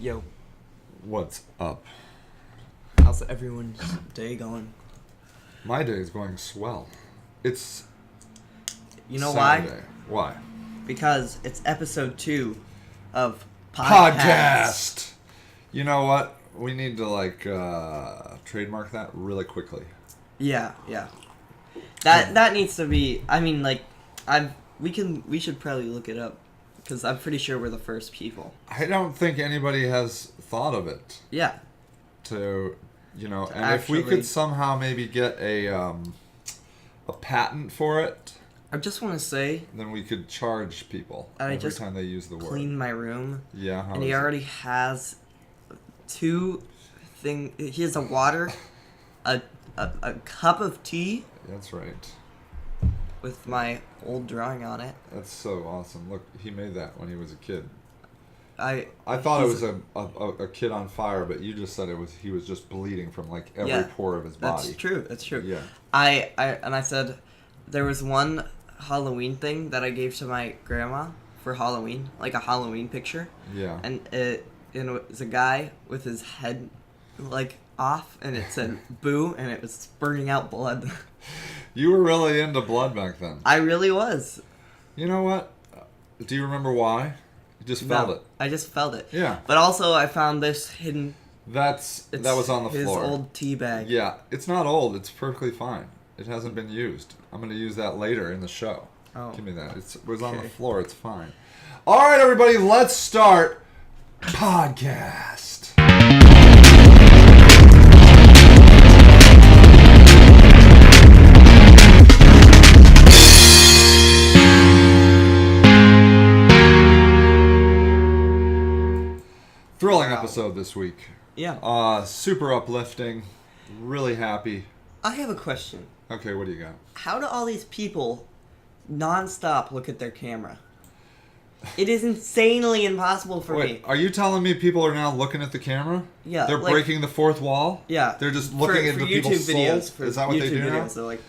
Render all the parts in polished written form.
Yo, What's up? how's everyone's day going? My day is going swell. It's You know Saturday. Why? Because it's episode 2 of Podcast. You know what? We need to trademark that really quickly. Yeah. That needs to be. I mean, we should probably look it up because I'm pretty sure we're the first people. I don't think anybody has thought of it. Yeah. And if we could somehow maybe get a patent for it, I just want to say, then we could charge people every time they use the word. Clean my room. Yeah. And he already has two things. He has a water, a cup of tea. That's right. With my old drawing on it. That's so awesome. Look, he made that when he was a kid. I thought it was a kid on fire, but you just said he was just bleeding from every pore of his body. That's true. Yeah. I said there was one Halloween thing that I gave to my grandma for Halloween, like a Halloween picture. Yeah. And it was a guy with his head off, and it said "boo," and it was spurting out blood. You were really into blood back then. I really was. You know what? Do you remember why? You just felt it. I just felt it. Yeah. But also, I found this hidden. That was on the floor. His old tea bag. Yeah, it's not old. It's perfectly fine. It hasn't been used. I'm going to use that later in the show. Oh. Give me that. It was on the floor. It's fine. All right, everybody, let's start podcast. Thrilling episode this week. Yeah. Super uplifting. Really happy. I have a question. Okay, what do you got? How do all these people non-stop look at their camera? It is insanely impossible for me. Are you telling me people are now looking at the camera? Yeah. They're breaking the fourth wall? Yeah. They're just looking into people's souls? Is that what YouTube they do now? They're like,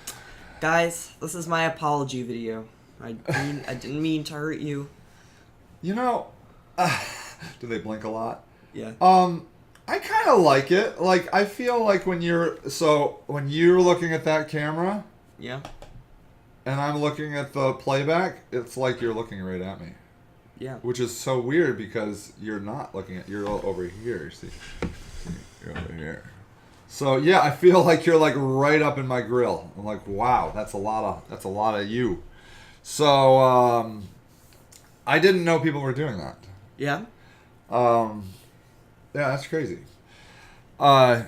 guys, this is my apology video. I didn't mean to hurt you. You know, do they blink a lot? Yeah. I kind of like it. I feel like when you're looking at that camera, yeah, and I'm looking at the playback, it's like you're looking right at me. Yeah. Which is so weird because you're not looking at, you're over here. See, you're over here. So yeah, I feel like you're right up in my grill. I'm like, wow, that's a lot of you. So I didn't know people were doing that. Yeah. Yeah, that's crazy. I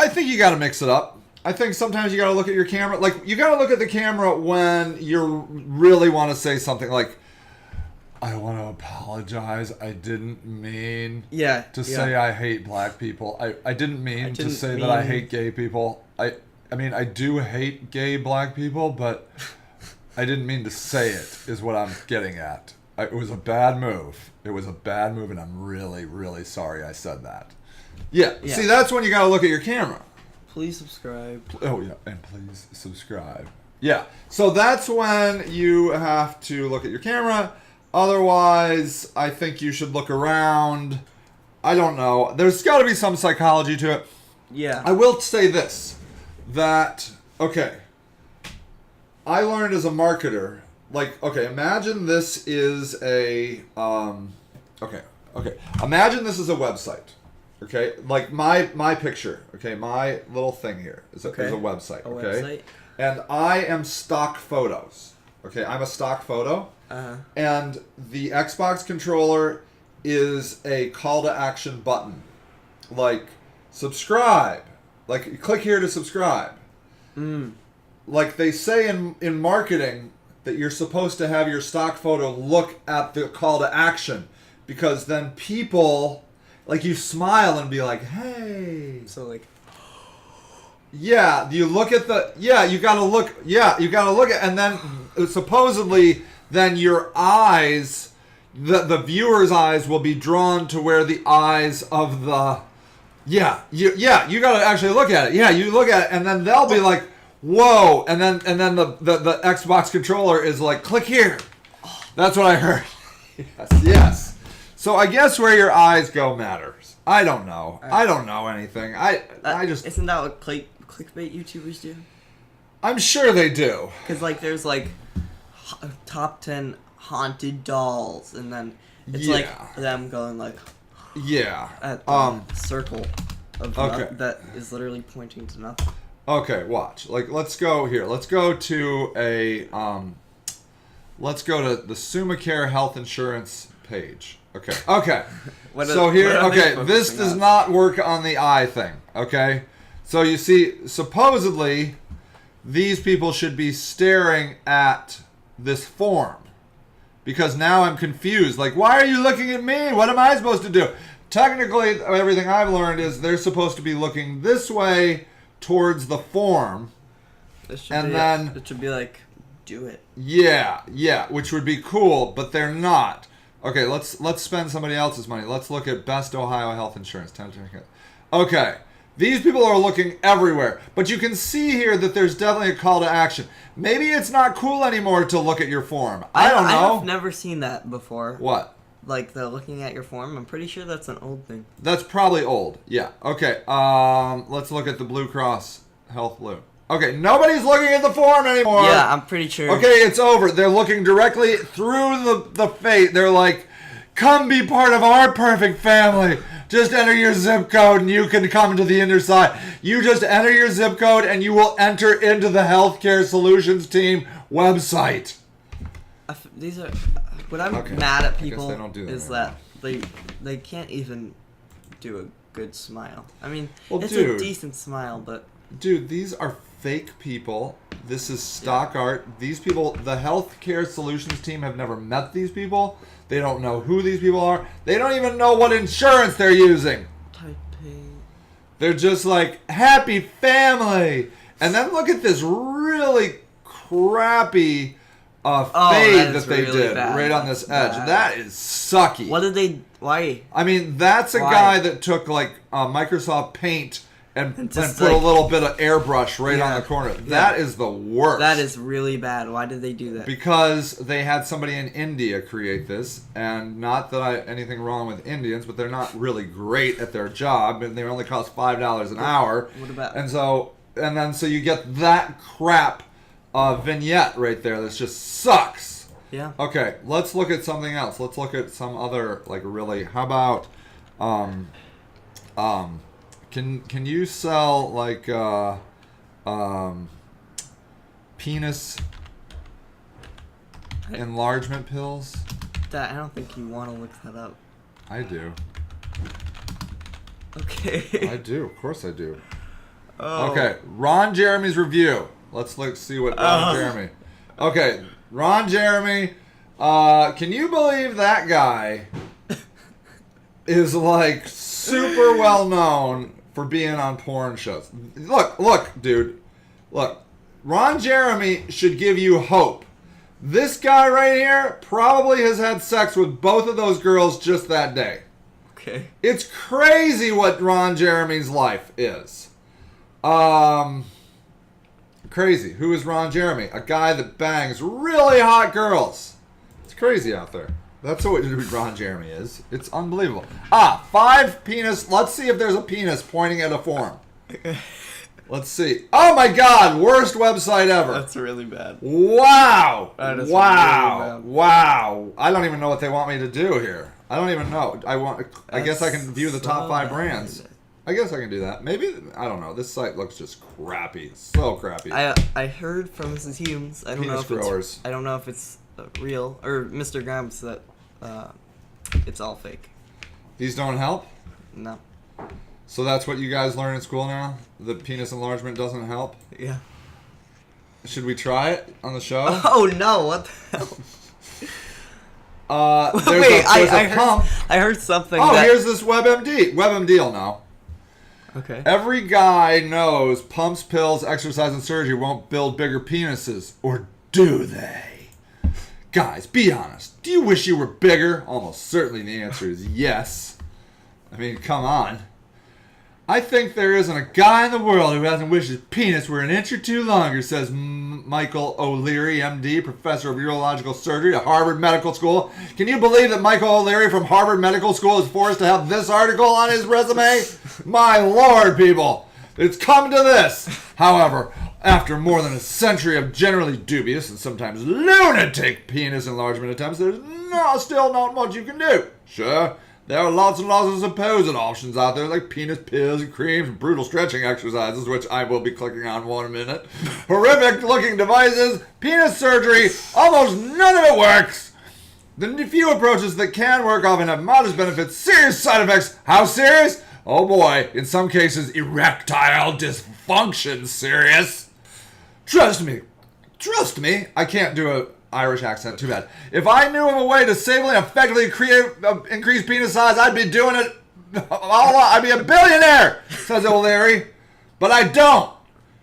think you got to mix it up. I think sometimes you got to look at your camera. You got to look at the camera when you really want to say something like, I want to apologize. I didn't mean to say I hate black people. I didn't mean to say that I hate gay people. I mean, I do hate gay black people, but I didn't mean to say it, is what I'm getting at. It was a bad move. And I'm really, really sorry I said that. Yeah. See, that's when you got to look at your camera. Please subscribe. Oh, yeah, and please subscribe. Yeah, so that's when you have to look at your camera. Otherwise, I think you should look around. I don't know. There's got to be some psychology to it. Yeah. I will say this, that, okay, I learned as a marketer, imagine this is imagine this is a website, okay? My picture, okay? My little thing here is a website, okay? And I am stock photos, okay? I'm a stock photo. Uh-huh. And the Xbox controller is a call to action button. Subscribe. Click here to subscribe. They say in marketing that you're supposed to have your stock photo look at the call to action, because then people, you smile and be like, hey. So yeah, you look at you gotta look at, and then supposedly then your eyes, the viewer's eyes will be drawn to where the eyes of the, you gotta actually look at it. Yeah, you look at it, and then they'll be like, whoa, and then the Xbox controller is like, click here. That's what I heard. Yes. So I guess where your eyes go matters. I don't know. I don't know anything. I just... Isn't that what clickbait YouTubers do? I'm sure they do. Because, like, there's, like, top 10 haunted dolls, and then it's, like, them going, like... Yeah. At the circle of okay. that is literally pointing to nothing. Okay, watch. Like, let's go here. Let's go to a... let's go to the SummaCare health insurance page. Okay. Okay. So here, okay, this does not work on the eye thing. Okay. So you see, supposedly, these people should be staring at this form. Because now I'm confused. Like, why are you looking at me? What am I supposed to do? Technically, everything I've learned is they're supposed to be looking this way towards the form. It should be like, do it. Yeah, which would be cool, but they're not. Okay, let's spend somebody else's money. Let's look at Best Ohio Health Insurance. Okay, these people are looking everywhere, but you can see here that there's definitely a call to action. Maybe it's not cool anymore to look at your form. I don't know. I've never seen that before. What? Like the looking at your form. I'm pretty sure that's an old thing. That's probably old. Yeah. Okay. Let's look at the Blue Cross Health Blue. Okay, nobody's looking at the form anymore. Yeah, I'm pretty sure. Okay, it's over. They're looking directly through the face. They're like, come be part of our perfect family. Just enter your zip code and you can come to the inner side. You just enter your zip code and you will enter into the Healthcare Solutions Team website. These are... What I'm mad at people is that they can't even do a good smile. I mean, it's a decent smile, but... Dude, these are fake people. This is stock art. These people, the Healthcare Solutions Team have never met these people. They don't know who these people are. They don't even know what insurance they're using. They're just like, happy family. And then look at this really crappy fade that they did right on this edge. That is sucky. What did they... Why? I mean, that's a guy that took like Microsoft Paint and put a little bit of airbrush right on the corner. That is the worst. That is really bad. Why did they do that? Because they had somebody in India create this, and not that anything wrong with Indians, but they're not really great at their job, and they only cost $5 an hour. What about? So you get that crap vignette right there. That just sucks. Yeah. Okay, let's look at something else. Let's look at some other really. How about Can you sell like penis enlargement pills? I don't think you want to look that up. I do. Okay. I do. Of course I do. Oh. Okay, Ron Jeremy's review. Let's see what Ron Jeremy. Okay, Ron Jeremy. Can you believe that guy is like super well known for being on porn shows? Look, dude. Look, Ron Jeremy should give you hope. This guy right here probably has had sex with both of those girls just that day. Okay. It's crazy what Ron Jeremy's life is. Crazy. Who is Ron Jeremy? A guy that bangs really hot girls. It's crazy out there. That's what Ron Jeremy is. It's unbelievable. 5 penis. Let's see if there's a penis pointing at a form. Let's see. Oh my God! Worst website ever. That's really bad. Wow! That is wow! Really bad. Wow! I don't even know what they want me to do here. I don't even know. I guess I can view the top 5 brands. I guess I can do that. Maybe, I don't know. This site looks just crappy. So crappy. I heard from Mrs. Humes. I don't know if it's real, or Mr. Grimes, that it's all fake. These don't help? No. So that's what you guys learn in school now? The penis enlargement doesn't help? Yeah. Should we try it on the show? Oh no! What the hell? There's a pump. I heard something. Here's this WebMD. WebMD will know. Okay. Every guy knows pumps, pills, exercise, and surgery won't build bigger penises. Or do they? Guys, be honest. Do you wish you were bigger? Almost certainly the answer is yes. I mean, come on. I think there isn't a guy in the world who hasn't wished his penis were an inch or two longer, says Michael O'Leary, MD, professor of urological surgery at Harvard Medical School. Can you believe that Michael O'Leary from Harvard Medical School is forced to have this article on his resume? My lord, people. It's come to this. However, after more than a century of generally dubious and sometimes lunatic penis enlargement attempts, there's still not much you can do. Sure, there are lots and lots of supposed options out there, like penis pills and creams and brutal stretching exercises, which I will be clicking on one minute. Horrific-looking devices, penis surgery, almost none of it works. The few approaches that can work often have modest benefits, serious side effects. How serious? Oh boy, in some cases, erectile dysfunction serious. Trust me, I can't do an Irish accent, too bad. If I knew of a way to safely and effectively increase penis size, I'd be doing it I'd be a billionaire, says O'Leary. But I don't.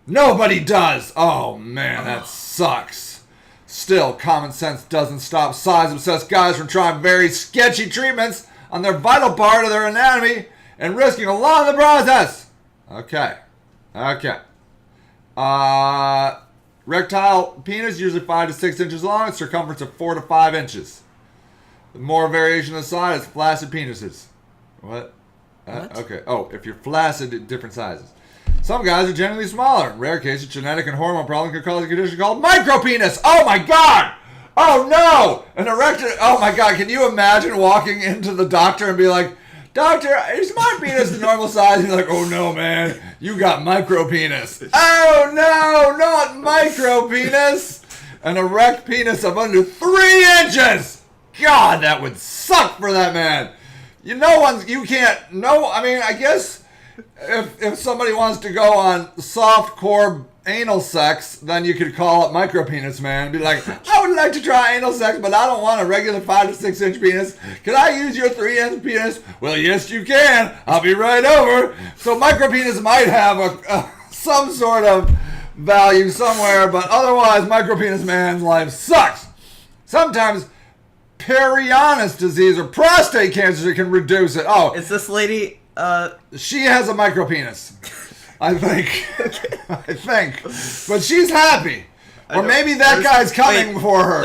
Nobody does. Oh man, that sucks. Still, common sense doesn't stop size-obsessed guys from trying very sketchy treatments on their vital part of their anatomy and risking a lot in the process. Okay. Rectile penis usually 5 to 6 inches long, circumference of 4 to 5 inches. The more variation of the size, flaccid penises. What? Okay. Oh, if you're flaccid, different sizes. Some guys are generally smaller. In rare cases, genetic and hormone problems can cause a condition called micropenis. Oh my god! Oh no! An erected. Oh my god! Can you imagine walking into the doctor and be like, "Doctor, is my penis the normal size?" And you're like, "Oh no, man, you got micropenis." Oh no, not micropenis. An erect penis of under 3 inches. God, that would suck for that man. I guess if somebody wants to go on soft core anal sex, then you could call it micropenis, man. Be like, "I would like to try anal sex, but I don't want a regular 5 to 6 inch penis. Can I use your 3 inch penis?" "Well, yes, you can. I'll be right over." So micropenis might have some sort of value somewhere, but otherwise, micropenis man's life sucks. Sometimes perianus disease or prostate cancer can reduce it. Oh, is this lady? She has a micropenis. I think. But she's happy. Or maybe that guy's coming for her.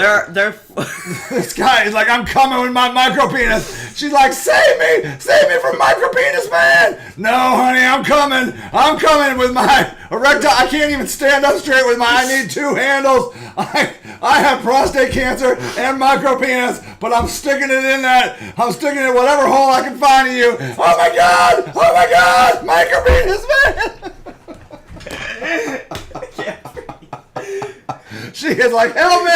This guy is like, "I'm coming with my micropenis." She's like, "Save me from micropenis, man." "No, honey, I'm coming with my erectile. I can't even stand up straight with I need 2 handles. I have prostate cancer and micropenis, but I'm sticking it whatever hole I can find in you." Oh my god, micropenis, man. She is like, "Help me!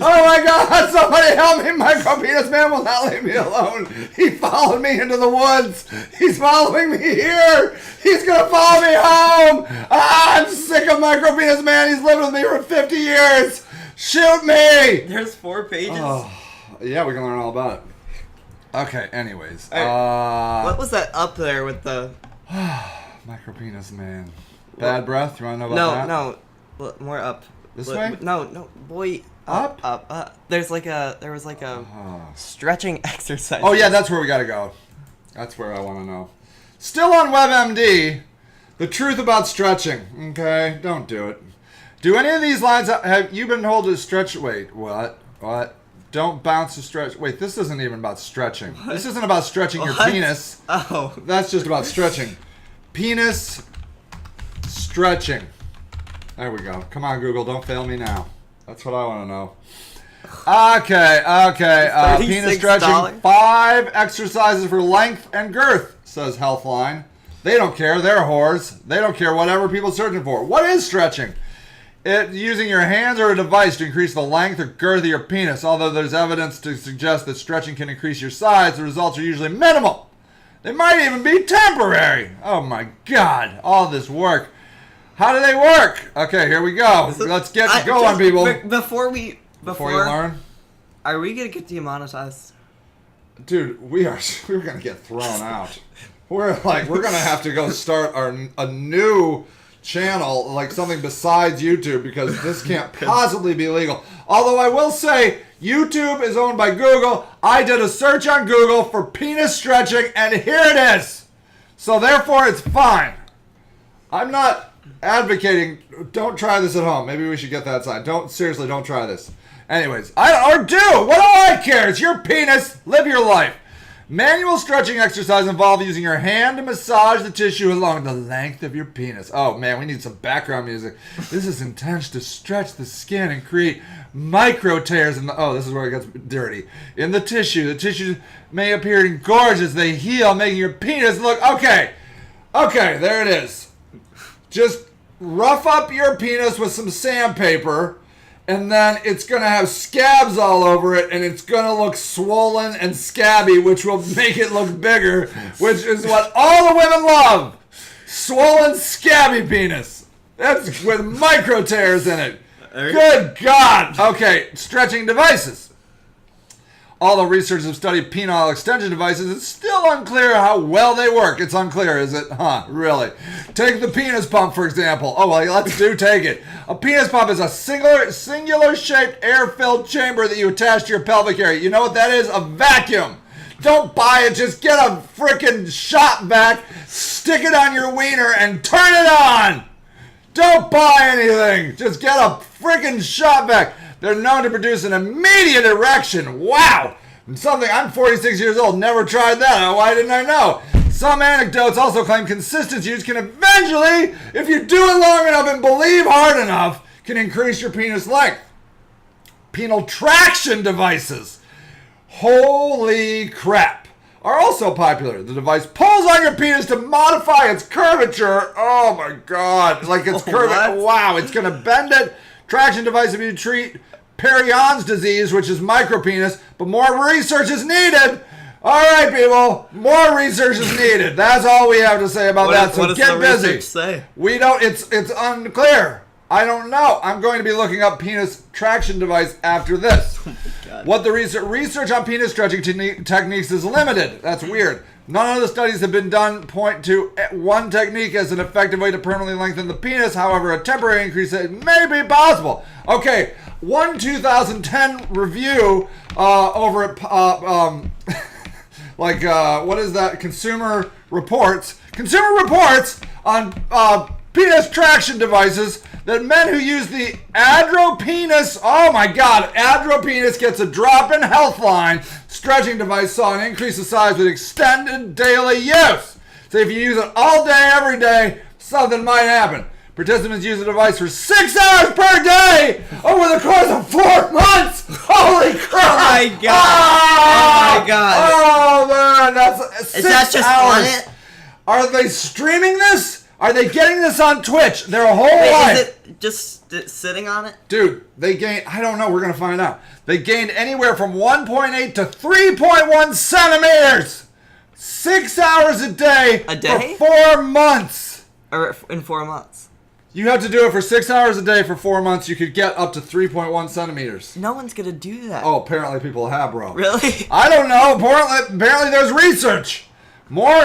Oh my god, somebody help me! Micropenis man will not leave me alone. He followed me into the woods. He's following me here. He's gonna follow me home. I'm sick of micropenis man. He's lived with me for 50 years. Shoot me!" There's 4 pages. Oh, yeah, we can learn all about it. Okay, anyways. What was that up there with the... Micropenis man. Bad breath? You want to know about that? No. More up. This way? No, boy. Up. There was like a stretching exercise. Oh yeah, that's where we gotta go. That's where I want to know. Still on WebMD, the truth about stretching. Okay, don't do it. Do any of these lines have you been told to stretch? Wait, what? Don't bounce to stretch. Wait, this isn't even about stretching. What? This isn't about stretching your penis. Oh, that's just about stretching. Penis stretching. There we go. Come on, Google. Don't fail me now. That's what I want to know. Okay. Penis stretching. 5 exercises for length and girth, says Healthline. They don't care. They're whores. They don't care whatever people are searching for. What is stretching? Using your hands or a device to increase the length or girth of your penis. Although there's evidence to suggest that stretching can increase your size, the results are usually minimal. They might even be temporary. Oh my god. All this work. How do they work? Okay, here we go. Let's get going, people. Before you learn, are we gonna get demonetized? Dude, we're gonna get thrown out. We're gonna have to go start a new channel, like something besides YouTube, because this can't possibly be legal. Although I will say, YouTube is owned by Google. I did a search on Google for penis stretching, and here it is. So therefore, it's fine. I'm not advocating. Don't try this at home. Maybe we should get that side. Seriously, don't try this. Anyways, what do I care? It's your penis. Live your life. Manual stretching exercise involve using your hand to massage the tissue along the length of your penis. Oh man, we need some background music. This is intense to stretch the skin and create micro tears in the... Oh, this is where it gets dirty. In the tissue. The tissue may appear engorged as they heal, making your penis look... Okay, there it is. Just rough up your penis with some sandpaper, and then it's going to have scabs all over it, and it's going to look swollen and scabby, which will make it look bigger, which is what all the women love. Swollen, scabby penis. That's with micro tears in it. Good God. Okay, stretching devices. Although researchers have studied penile extension devices, it's still unclear how well they work. It's unclear, is it? Huh, really? Take the penis pump, for example. Oh, well, let's take it. A penis pump is a singular-shaped air-filled chamber that you attach to your pelvic area. You know what that is? A vacuum. Don't buy it. Just get a freaking shop vac, stick it on your wiener, and turn it on. Don't buy anything. Just get a freaking shop vac. They're known to produce an immediate erection. Wow. I'm 46 years old. Never tried that. Why didn't I know? Some anecdotes also claim consistent use can eventually, if you do it long enough and believe hard enough, can increase your penis length. Penile traction devices. Holy crap. Are also popular. The device pulls on your penis to modify its curvature. Oh my God. Like it's curving. Wow. It's going to bend it. Traction device if you treat Perion's disease, which is micropenis, but more research is needed. All right, people, more research is needed. That's all we have to say about that. So get busy. Say? We don't. It's unclear. I don't know. I'm going to be looking up penis traction device after this. Oh what the research on penis stretching techniques is limited. That's weird. None of the studies have been done point to one technique as an effective way to permanently lengthen the penis. However, a temporary increase may be possible. Okay, one 2010 review over at what is that? Consumer Reports on penis traction devices that men who use the Andropenis, oh my God, Andropenis gets a drop in Healthline stretching device saw an increase in size with extended daily use. So if you use it all day, every day, something might happen. Participants use the device for 6 hours per day over the course of 4 months. Holy crap! Oh my God! Oh my God! Oh man, that's 6 Is that just hours. on it? Are they streaming this? Are they getting this on Twitch? Their whole life. Is it just sitting on it? Dude, they gained, I don't know, we're going to find out. They gained anywhere from 1.8 to 3.1 centimeters. 6 hours a day. A day? For 4 months. Or in 4 months. You have to do it for 6 hours a day for 4 months. You could get up to 3.1 centimeters. No one's going to do that. Oh, apparently people have, bro. Really? I don't know. Apparently there's research. More...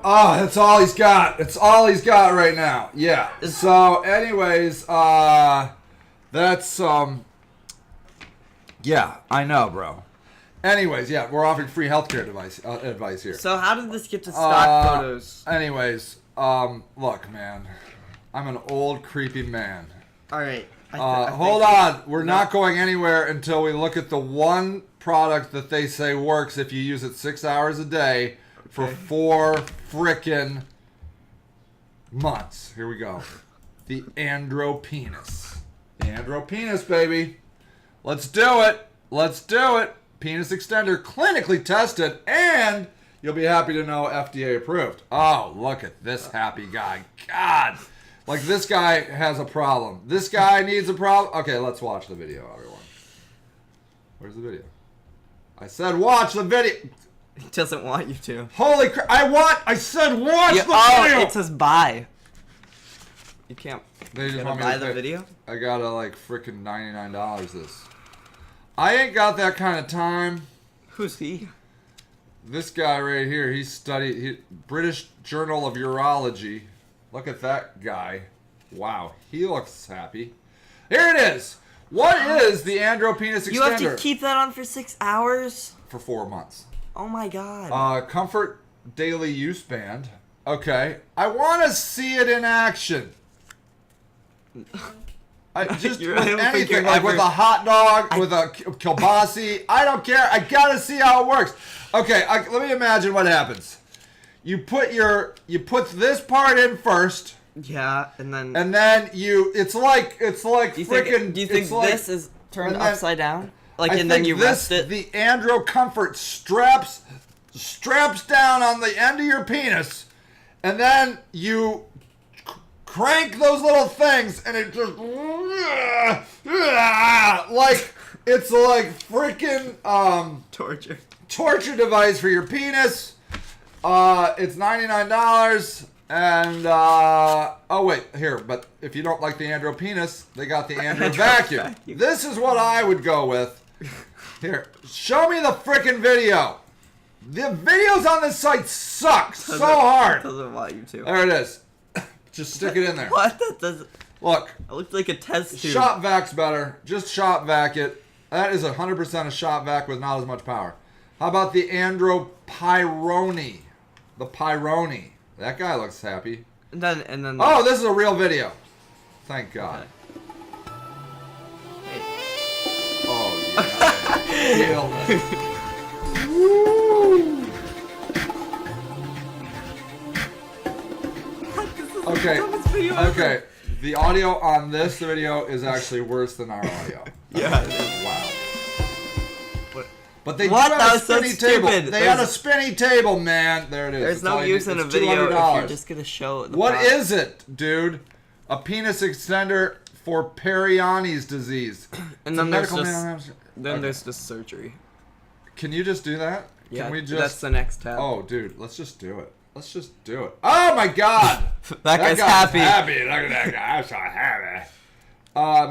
Oh, that's all he's got. That's all he's got right now. Yeah. So, anyways, that's, yeah, I know, bro. Anyways, yeah, we're offering free healthcare advice here. So, how did this get to stock photos? Anyways, look, man, I'm an old, creepy man. All right. Hold on. We're not going anywhere until we look at the one product that they say works if you use it 6 hours a day. For 4 frickin' months. Here we go. The Andropenis. The Andropenis, baby. Let's do it. Let's do it. Penis extender, clinically tested, and you'll be happy to know FDA approved. Oh, look at this happy guy. God. Like, this guy has a problem. This guy needs a problem. Okay, let's watch the video, everyone. Where's the video? I said watch the video. He doesn't want you to. Holy crap! I said watch the video! It says buy. You can't. They just want me buy to the video? I gotta like freaking $99 this. I ain't got that kind of time. Who's he? This guy right here, he studied British Journal of Urology. Look at that guy. Wow, he looks happy. Here it is. What is the Andropenis extender? You have to keep that on for 6 hours? For 4 months. Oh my God. Comfort daily use band. Okay. I want to see it in action. Just with anything, like with a hot dog, with a kielbasi. I don't care. I got to see how it works. Okay, let me imagine what happens. You put this part in first. Yeah, and then it's like do you think this is turned upside down? Like, and then you rest it. The Andro Comfort straps down on the end of your penis, and then you crank those little things, and it just like it's like freaking torture device for your penis. It's $99. And, oh wait, here, but if you don't like the Andro penis, they got the Andro vacuum. This is what I would go with. Here, show me the frickin' video. The videos on this site suck so hard. Doesn't want you to. There it is. Just stick it in there. What? That doesn't. Look. It looks like a test tube. Shop vac's better. Just shop vac it. That is 100% a shop vac with not as much power. How about the Andro Pyroni? The Pyroni. That guy looks happy. And then. Oh, this is a real video. Thank God. Okay. Oh yeah. Woo. Okay. Okay. The audio on this video is actually worse than our audio. Yeah. It is. Wow. But they What? do have That a was so spinny table. stupid. They had a spinny table, man. There it is. There's That's no use in a video if you're just gonna show the What product. is it, dude? A penis extender for Periani's disease. And then there's Okay. just surgery. Can you just do that? Yeah, Can we just? that's the next tab. Oh, dude, let's just do it. Let's just do it. Oh my God! that guy's happy. Look at that guy. I'm so happy.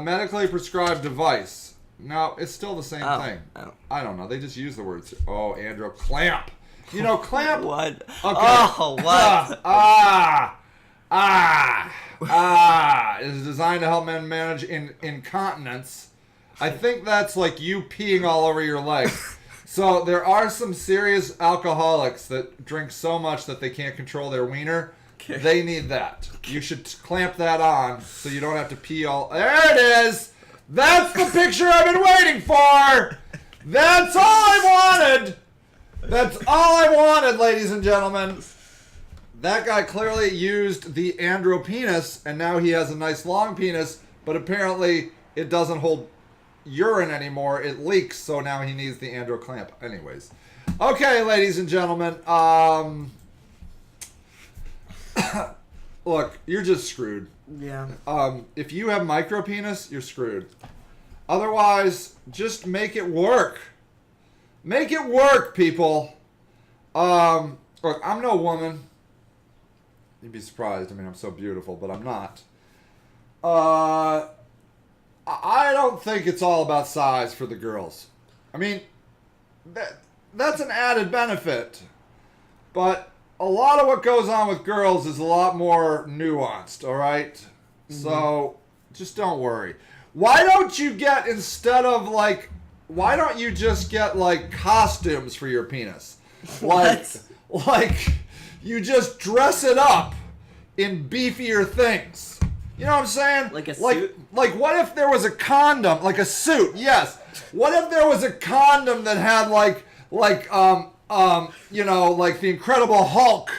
Medically prescribed device. No, it's still the same thing. Oh. I don't know. They just use the words. Oh, Andro, clamp. You know, clamp. What? Okay. Oh, what? Is designed to help men manage incontinence. I think that's like you peeing all over your legs. So there are some serious alcoholics that drink so much that they can't control their wiener. Okay. They need that. You should clamp that on so you don't have to pee all. There it is. That's the picture I've been waiting for. That's all I wanted. That's all I wanted, ladies and gentlemen. That guy clearly used the Andro penis, and now he has a nice long penis, but apparently it doesn't hold urine anymore. It leaks, so now he needs the Andro clamp. Anyways. Okay, ladies and gentlemen. Look, you're just screwed. Yeah. If you have micro penis, you're screwed. Otherwise, just make it work. Make it work, people. Look, I'm no woman. You'd be surprised. I mean, I'm so beautiful, but I'm not. I don't think it's all about size for the girls. I mean, that's an added benefit. But a lot of what goes on with girls is a lot more nuanced, all right? Mm-hmm. So just don't worry. Why don't you get, instead of like, why don't you just get like costumes for your penis? Like you just dress it up in beefier things. You know what I'm saying? Like a suit? Like what if there was a condom, like a suit, yes. What if there was a condom that had you know, like the Incredible Hulk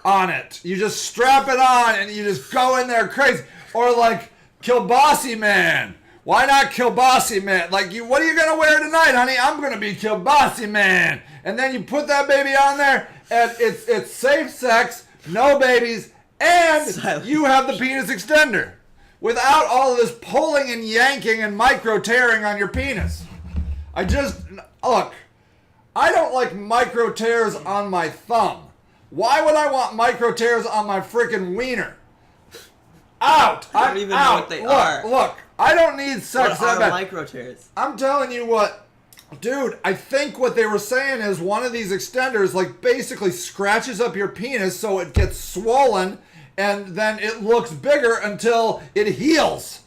on it. You just strap it on and you just go in there crazy. Or like Kielbasi Man. Why not Kielbasi Man? Like, what are you going to wear tonight, honey? I'm going to be Kielbasi Man. And then you put that baby on there and it's safe sex, no babies, and you have the penis extender. Without all of this pulling and yanking and micro tearing on your penis. Look, I don't like micro tears on my thumb. Why would I want micro tears on my freaking wiener? Out! I don't even know what they are. Look, I don't need sex that bad. Micro tears? I'm telling you what, dude, I think what they were saying is one of these extenders like basically scratches up your penis so it gets swollen and then it looks bigger until it heals.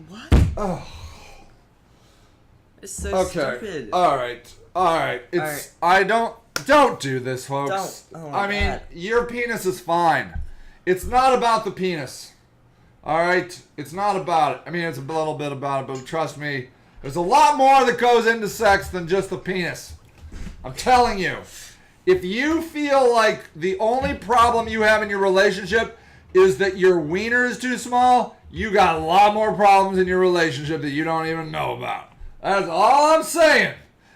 What? Oh. It's so stupid. All right. I don't Don't do this, folks. Don't. Oh my I mean, God. your penis is fine. It's not about the penis. All right? It's not about it. I mean, it's a little bit about it, but trust me, there's a lot more that goes into sex than just the penis. I'm telling you. If you feel like the only problem you have in your relationship is that your wiener is too small, you got a lot more problems in your relationship that you don't even know about. That's all I'm saying.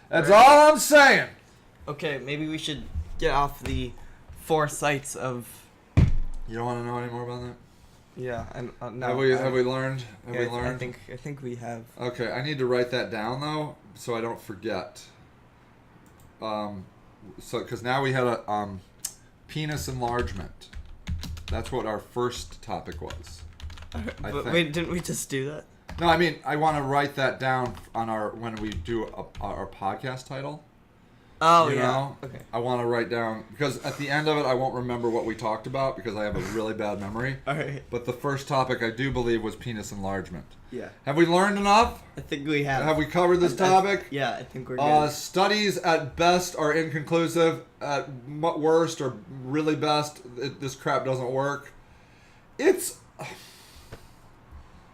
That's all I'm saying. Okay, maybe we should get off the 4 sites of... You don't want to know any more about that? Yeah, and no. Have we learned? Have we learned? I think we have. Okay, I need to write that down though, so I don't forget. So because now we had a penis enlargement. That's what our first topic was. I think. Wait, didn't we just do that? No, I mean I want to write that down on our when we do our podcast title. Oh, you yeah. know? Okay. I want to write down because at the end of it I won't remember what we talked about because I have a really bad memory. All right. But the first topic I do believe was penis enlargement. Yeah. Have we learned enough? I think we have. Have we covered this topic? Yeah, I think we're good. Studies at best are inconclusive. At worst or really best, this crap doesn't work. It's...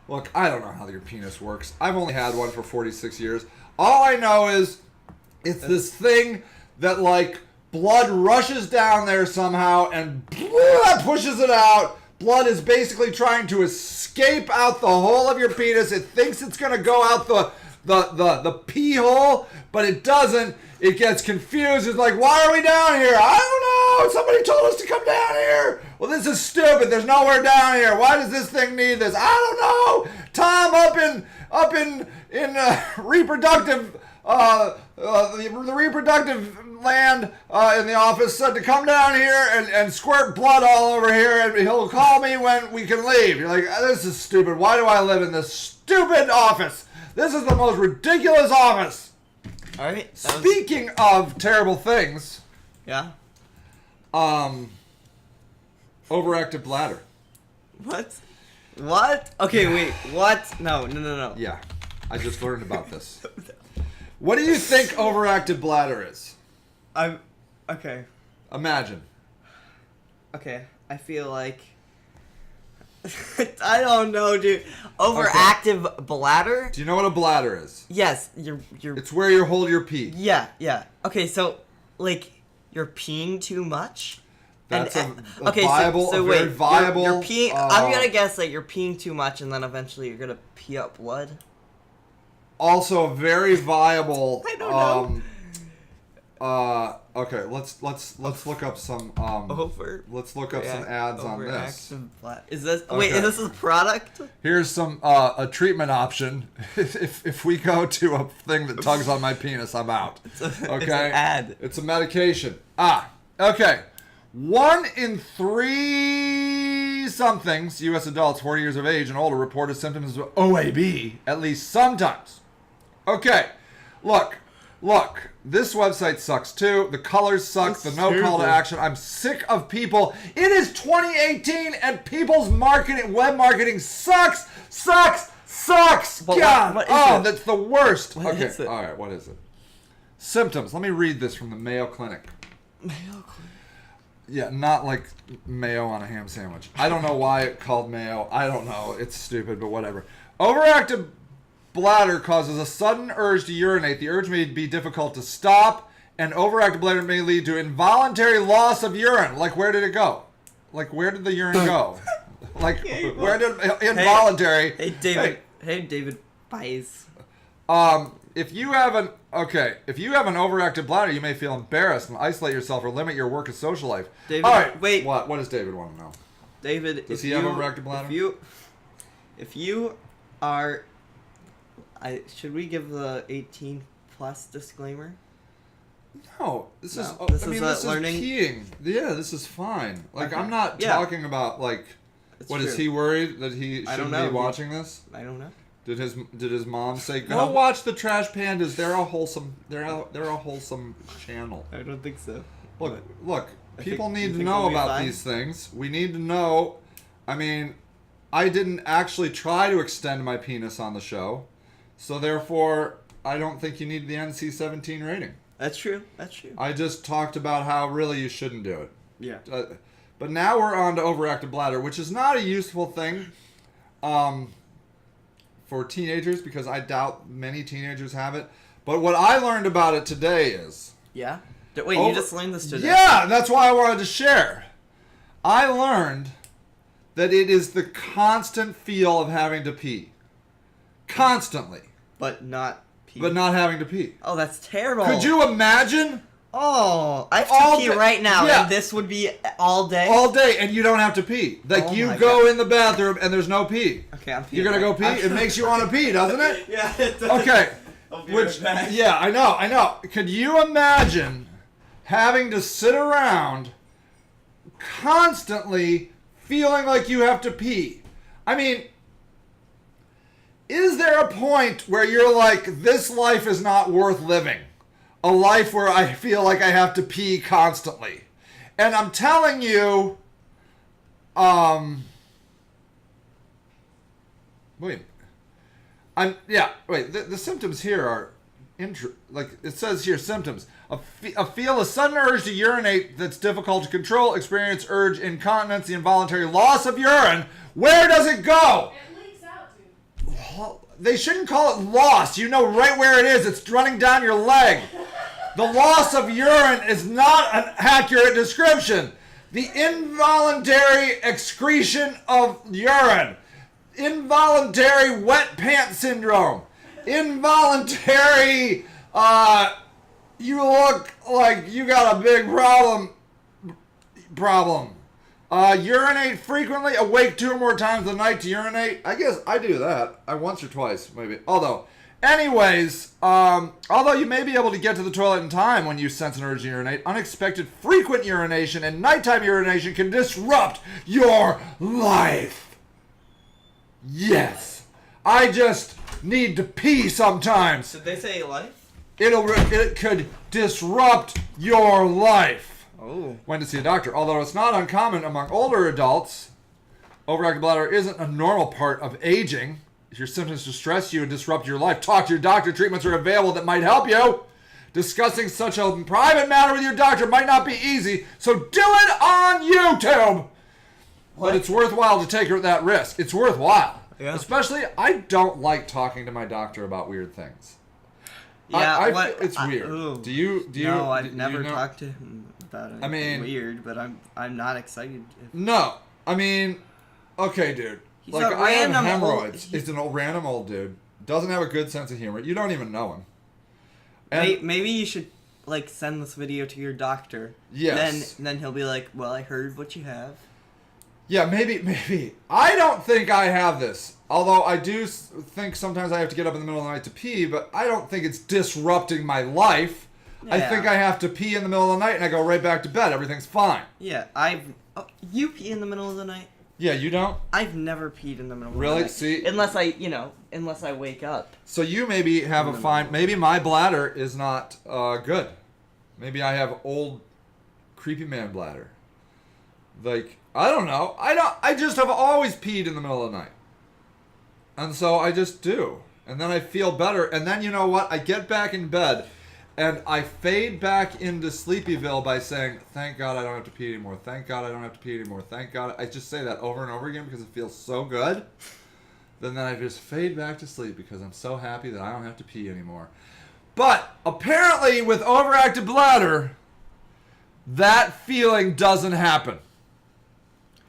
Look, I don't know how your penis works. I've only had one for 46 years. All I know is it's this thing that, like, blood rushes down there somehow and pushes it out. Blood is basically trying to escape out the hole of your penis. It thinks it's going to go out the pee hole, but it doesn't. It gets confused. It's like, why are we down here? I don't know. Somebody told us to come down here. Well, this is stupid. There's nowhere down here. Why does this thing need this? I don't know. Tom up in reproductive the reproductive land in the office said to come down here and squirt blood all over here, and he'll call me when we can leave. You're like, this is stupid. Why do I live in this stupid office? This is the most ridiculous office. All right. Speaking of terrible things, Yeah. overactive bladder. What? What? Okay, wait. What? No. Yeah, I just learned about this. What do you think overactive bladder is? Okay. Imagine. Okay. I feel like I don't know, dude. Overactive bladder? Do you know what a bladder is? Yes, you're It's where you hold your pee. Yeah. Okay, so like you're peeing too much? That's and, a viable, so a very wait, viable. You're peeing. I'm gonna guess that you're peeing too much, and then eventually you're gonna pee out blood. Also, a very viable. I don't know. Okay, let's look up some. Let's look up some ads on this. Is this wait? Is this a product? Here's some a treatment option. if we go to a thing that tugs on my penis, I'm out. Okay. It's an ad. It's a medication. Okay. 1 in 3 somethings, U.S. adults 40 years of age and older, reported symptoms of OAB at least sometimes. Okay, look, this website sucks too. The colors suck, the no call to action. I'm sick of people. It is 2018 and people's web marketing sucks. But God, what is it? That's the worst. What okay, is it? all right, what is it? Symptoms. Let me read this from the Mayo Clinic. Mayo Clinic. Yeah, not like mayo on a ham sandwich. I don't know why it called mayo. I don't know. It's stupid, but whatever. Overactive bladder causes a sudden urge to urinate. The urge may be difficult to stop, and overactive bladder may lead to involuntary loss of urine. Like, where did it go? Like, where did the urine go? Like, where did involuntary? Hey, David. Hey, David Bies. If you have an overactive bladder, you may feel embarrassed and isolate yourself or limit your work and social life. David, all right, wait. What does David want to know? David, does he have overactive bladder? If you are, should we give the 18 plus disclaimer? No, this is learning. peeing. Yeah, this is fine. Like, okay. I'm not talking about like. It's what true. is he worried that he shouldn't be watching this? I don't know. Did his mom say go watch the Trash Pandas? They're a wholesome channel. I don't think so. Look. People need to know about these things. We need to know. I mean, I didn't actually try to extend my penis on the show, so therefore I don't think you need the NC-17 rating. That's true. That's true. I just talked about how really you shouldn't do it. Yeah. But now we're on to overactive bladder, which is not a useful thing for teenagers because I doubt many teenagers have it. But what I learned about it today is... Yeah? Wait, you just learned this today? Yeah, that's why I wanted to share. I learned that it is the constant feel of having to pee. Constantly. But not pee. But not having to pee. Oh, that's terrible. Could you imagine? Oh, I have to pee right now, yeah. and this would be all day? All day, and you don't have to pee. Like, Oh you my go God. in the bathroom, and there's no pee. Okay, I'm peeing. You're going to go pee? It makes you want to pee, doesn't it? Yeah, it does. Okay. I'll be right back. Yeah, I know. Could you imagine having to sit around constantly feeling like you have to pee? I mean, is there a point where you're like, this life is not worth living? A life where I feel like I have to pee constantly. And I'm telling you, the symptoms here are, like it says here, symptoms. Feel a sudden urge to urinate that's difficult to control, experience urge incontinence, the involuntary loss of urine. Where does it go? It leaks out, dude. They shouldn't call it loss. You know right where it is. It's running down your leg. The loss of urine is not an accurate description. The involuntary excretion of urine. Involuntary wet pants syndrome. Involuntary, you look like you got a big problem. Urinate frequently, awake 2 or more times a night to urinate. I guess I do that. Once or twice, maybe. Although you may be able to get to the toilet in time when you sense an urge to urinate, unexpected frequent urination and nighttime urination can disrupt your life. Yes. I just need to pee sometimes. Did they say life? It could disrupt your life. Oh. When to see a doctor. Although it's not uncommon among older adults, overactive bladder isn't a normal part of aging. If your symptoms distress you and disrupt your life, talk to your doctor. Treatments are available that might help you. Discussing such a private matter with your doctor might not be easy, so do it on YouTube. What? But it's worthwhile to take that risk. It's worthwhile. Yeah. Especially, I don't like talking to my doctor about weird things. Yeah, it's weird. Do you? No, I've never you know? talked to him about it. I mean, weird, but I'm not excited. No, I mean, okay, dude. He's like a I have random hemorrhoids. old- It's an old random old dude. Doesn't have a good sense of humor. You don't even know him. And Maybe you should like send this video to your doctor. Yes. Then he'll be like, "Well, I heard what you have." yeah, maybe. I don't think I have this. Although I do think sometimes I have to get up in the middle of the night to pee, but I don't think it's disrupting my life. I Yeah. think I have to pee in the middle of the night and I go right back to bed. Everything's fine. Yeah, you pee in the middle of the night. Yeah, you don't? I've never peed in the middle of Really? the night. See? Unless I wake up. So you maybe have a fine... Maybe my bladder is not good. Maybe I have old creepy man bladder. Like, I don't know. I just have always peed in the middle of the night. And so I just do. And then I feel better. And then you know what? I get back in bed and I fade back into Sleepyville by saying, thank God I don't have to pee anymore. Thank God I don't have to pee anymore. Thank God. I just say that over and over again because it feels so good. Then I just fade back to sleep because I'm so happy that I don't have to pee anymore. But apparently with overactive bladder, that feeling doesn't happen.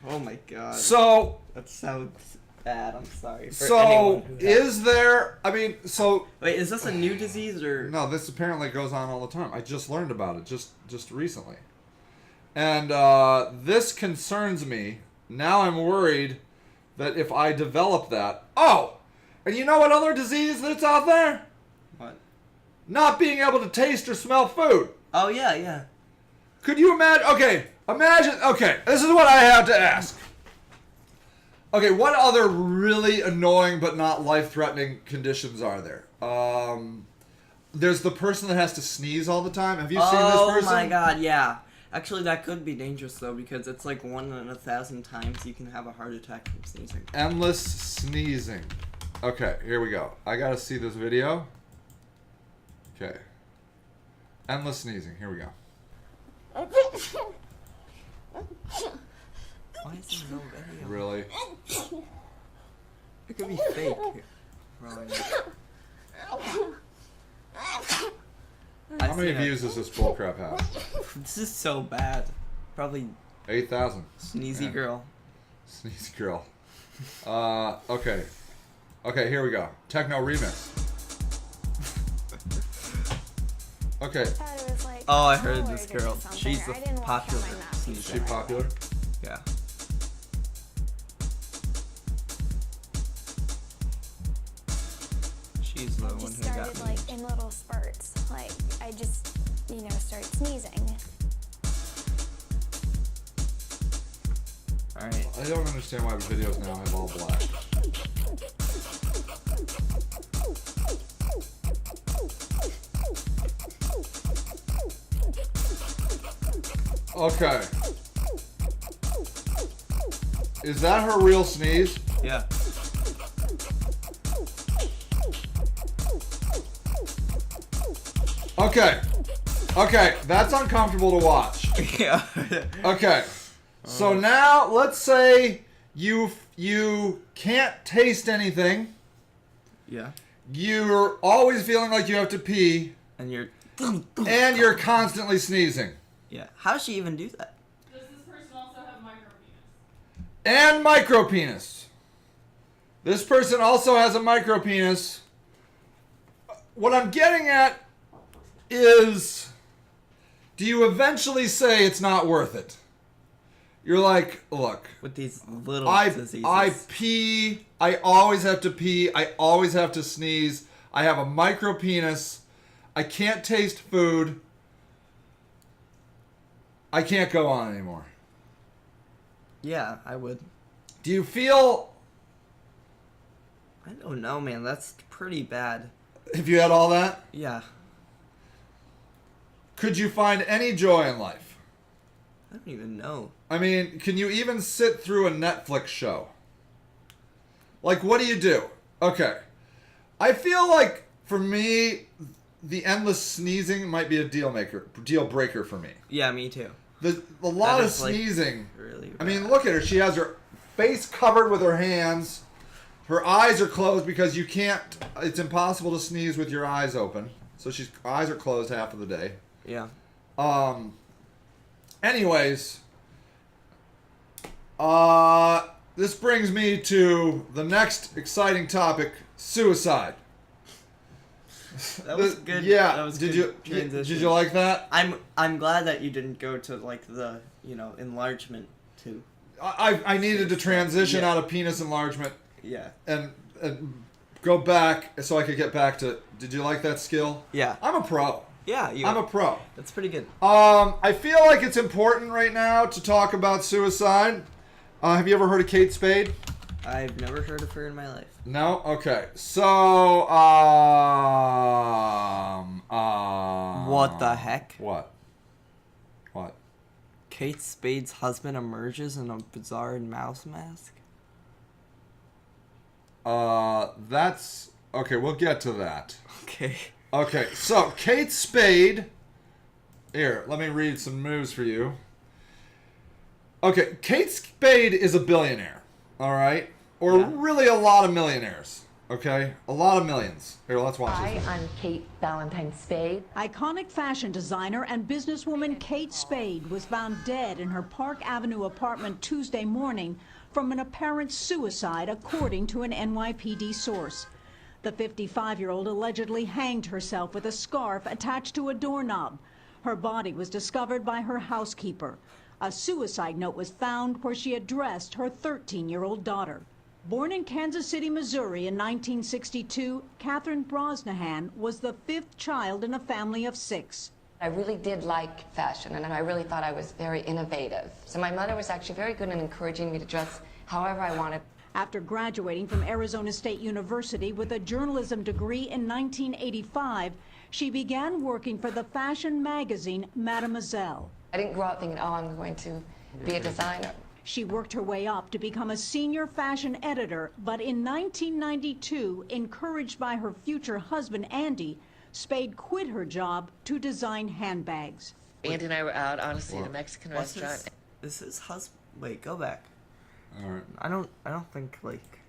Oh my god. So That sounds bad. I'm sorry. For So, anyone who has- is there... I mean, so... Wait, is this a new disease or... No, this apparently goes on all the time. I just learned about it just recently. And this concerns me. Now I'm worried that if I develop that... Oh! And you know what other disease that's out there? What? Not being able to taste or smell food. Oh, yeah. Could you imagine... Okay, this is what I have to ask. Okay, what other really annoying but not life-threatening conditions are there? There's the person that has to sneeze all the time. Have you seen this person? Oh my god, yeah. Actually, that could be dangerous, though, because it's like 1 in 1,000 times you can have a heart attack from sneezing. Endless sneezing. Okay, here we go. I gotta see this video. Okay. Endless sneezing. Here we go. Why is there no video? Really? It could be fake. Probably not. How many views does this bullcrap have? This is so bad. Probably 8,000. Sneezy girl. Sneezy girl. Okay. Okay, here we go. Techno remix. Okay. Oh, I heard this girl. She's the popular sneezer. Is she popular? Yeah. She's the one who got me. Like in little spurts. Like I just, start sneezing. Alright. I don't understand why the videos now have all black. Okay. Is that her real sneeze? Yeah. Okay. Okay, that's uncomfortable to watch. Yeah. Okay. So now let's say you can't taste anything. Yeah. You're always feeling like you have to pee, And you're. and you're constantly sneezing. Yeah. How does she even do that? Does this person also have micropenis? And micropenis. This person also has a micropenis. What I'm getting at is, do you eventually say it's not worth it? You're like, look, With these little I diseases. pee. I always have to pee. I always have to sneeze. I have a micropenis. I can't taste food. I can't go on anymore. Yeah, I would. Do you feel, I don't know, man. That's pretty bad. if you had all that, Yeah. could you find any joy in life? I don't even know. I mean, can you even sit through a Netflix show? Like, what do you do? Okay. I feel like, for me, the endless sneezing might be a deal breaker for me. Yeah, me too. A lot That of is, like, sneezing. Really bad. I mean, look at her. She has her face covered with her hands. Her eyes are closed because you can't. It's impossible to sneeze with your eyes open. So she's eyes are closed half of the day. Yeah. Anyways, this brings me to the next exciting topic: suicide. That was good. Yeah. That was did good you transition. did you like that? I'm glad that you didn't go to like the enlargement too. I needed to transition Yeah. out of penis enlargement Yeah. and go back so I could get back to. Did you like that skill? Yeah. I'm a pro. Yeah. I'm a pro. That's pretty good. I feel like it's important right now to talk about suicide. Have you ever heard of Kate Spade? I've never heard of her in my life. No? Okay. So, What the heck? What? What? Kate Spade's husband emerges in a bizarre mouse mask? That's... Okay, we'll get to that. Okay. Okay, so Kate Spade... Here, let me read some moves for you. Okay, Kate Spade is a billionaire, all right? Or Yeah. really a lot of millionaires, okay? A lot of millions. Here, let's watch Hi, this. I'm Kate Valentine Spade. Iconic fashion designer and businesswoman Kate Spade was found dead in her Park Avenue apartment Tuesday morning from an apparent suicide, according to an NYPD source. The 55-year-old allegedly hanged herself with a scarf attached to a doorknob. Her body was discovered by her housekeeper. A suicide note was found where she addressed her 13-year-old daughter. Born in Kansas City, Missouri in 1962, Catherine Brosnahan was the fifth child in a family of 6. I really did like fashion, and I really thought I was very innovative. So my mother was actually very good in encouraging me to dress however I wanted. After graduating from Arizona State University with a journalism degree in 1985, she began working for the fashion magazine Mademoiselle. I didn't grow up thinking, oh, I'm going to be a designer. She worked her way up to become a senior fashion editor, but in 1992, encouraged by her future husband, Andy, Spade quit her job to design handbags. Andy and I were out, honestly, at a Mexican restaurant. Is his husband? Wait, go back. All right. I don't think like.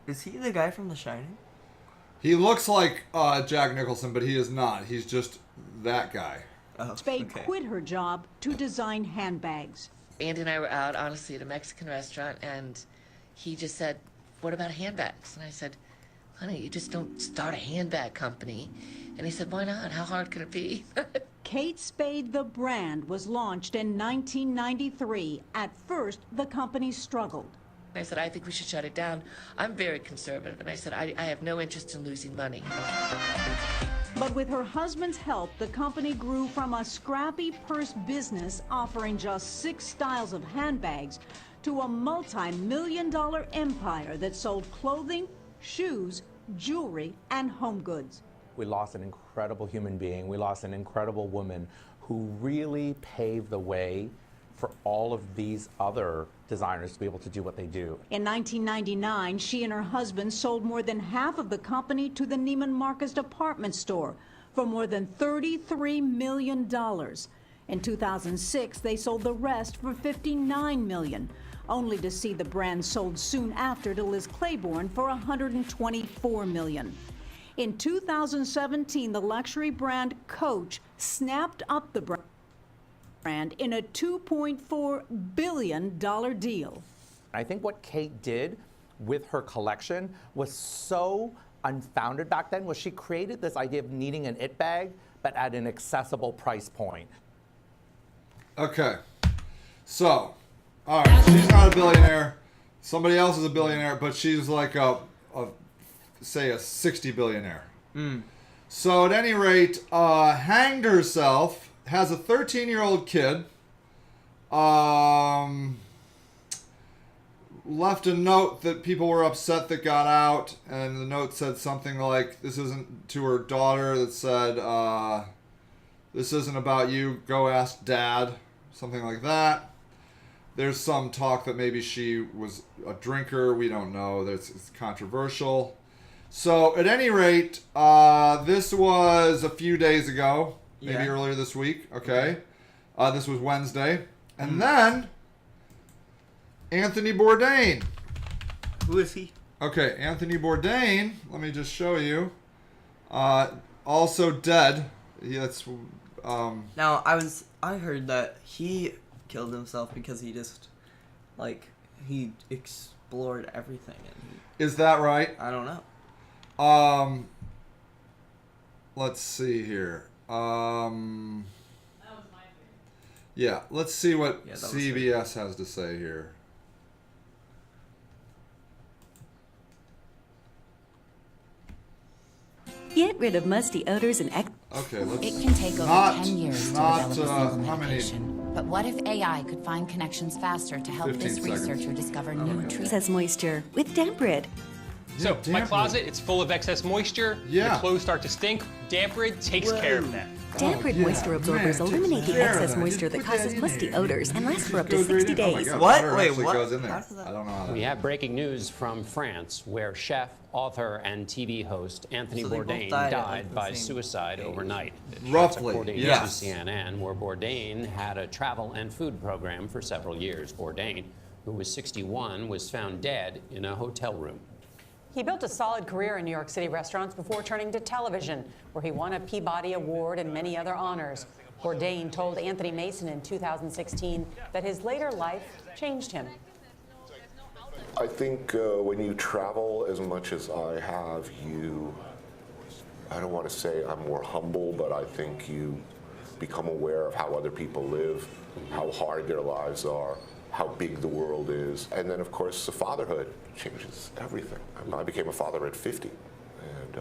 Is he the guy from The Shining? He looks like Jack Nicholson, but he is not. He's just that guy. Oh, Spade okay. quit her job to design handbags. Andy and I were out, honestly, at a Mexican restaurant, and he just said, "What about handbags?" And I said, "Honey, you just don't start a handbag company." And he said, "Why not? How hard could it be?" Kate Spade, the brand, was launched in 1993. At first, the company struggled. I said, "I think we should shut it down. I'm very conservative." And I said, I have no interest in losing money. But with her husband's help, the company grew from a scrappy purse business offering just 6 styles of handbags to a multi-million-dollar empire that sold clothing, shoes, jewelry, and home goods. We lost an incredible human being. We lost an incredible woman who really paved the way for all of these other designers to be able to do what they do. In 1999, she and her husband sold more than half of the company to the Neiman Marcus department store for more than $33 million. In 2006, they sold the rest for $59 million, only to see the brand sold soon after to Liz Claiborne for $124 million. In 2017, the luxury brand Coach snapped up the brand in a $2.4 billion deal. I think what Kate did with her collection was so unfounded back then, was she created this idea of needing an it bag, but at an accessible price point. Okay. So, all right, she's not a billionaire. Somebody else is a billionaire, but she's like say a 60 billionaire. So at any rate, hanged herself, has a 13-year-old kid, left a note that people were upset that got out, and the note said something like, this isn't to her daughter, that said, this isn't about you, go ask dad, something like that. There's some talk that maybe she was a drinker, we don't know, it's controversial. So at any rate, this was a few days ago, maybe earlier this week, okay? This was Wednesday. And then, Anthony Bourdain. Who is he? Okay, Anthony Bourdain, let me just show you. Also dead. That's Now, I heard that he killed himself because he just, like, he explored everything. And is that right? I don't know. Let's see here. That was my theory. Yeah, let's see what Yeah, that was CBS has to say here. Get rid of musty odors and Okay, let's. It can take over not, 10 years to not, develop a single how many? medication. But what if AI could find connections faster to help 15 this seconds. researcher discover new treatments? excess moisture with Damp Rid. So, my Damp closet, Rid. it's full of excess moisture. Yeah. The clothes start to stink. Damp Rid takes care of that. Damp Rid yeah, moisture absorbers man, eliminate take the care of excess that. moisture Just that put that causes in musty there. odors and lasts for up to Goes right 60 in. Oh my days. God, What? water Wait, actually what? goes in there. How does that- I don't know how that. We have breaking news from France, where chef, author, and TV host Anthony So they both Bourdain died at, died like, the by same suicide age. overnight. Roughly, According yes. to CNN, where Bourdain had a travel and food program for several years. Bourdain, who was 61, was found dead in a hotel room. He built a solid career in New York City restaurants before turning to television, where he won a Peabody Award and many other honors. Bourdain told Anthony Mason in 2016 that his later life changed him. I think when you travel as much as I have, I don't want to say I'm more humble, but I think you become aware of how other people live, how hard their lives are, how big the world is. And then, of course, the fatherhood changes everything. I became a father at 50. And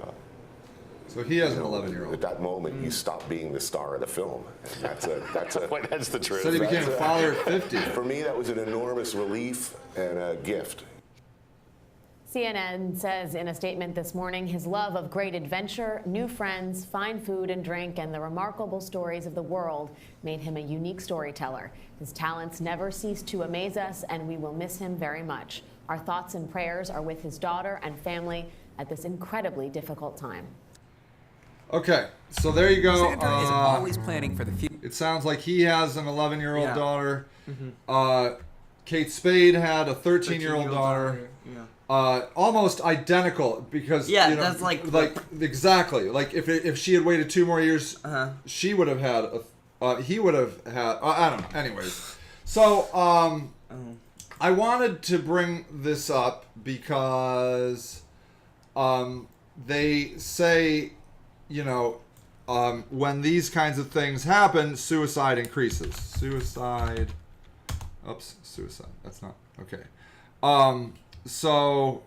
So he has an 11-year-old. at that moment, you stop being the star of the film. And that's the truth. So he became a father at 50. For me, that was an enormous relief and a gift. CNN says in a statement this morning, his love of great adventure, new friends, fine food and drink, and the remarkable stories of the world made him a unique storyteller. His talents never cease to amaze us, and we will miss him very much. Our thoughts and prayers are with his daughter and family at this incredibly difficult time. Okay, so there you go. Sandra is always planning for the future. It sounds like he has an 11-year-old Yeah. daughter. Mm-hmm. Kate Spade had a 13-year-old daughter. Yeah. Almost identical because that's like exactly like if she had waited 2 more years, she would have had he would have had I don't know. Anyways, so I wanted to bring this up because they say when these kinds of things happen, suicide increases. Suicide. That's not okay. So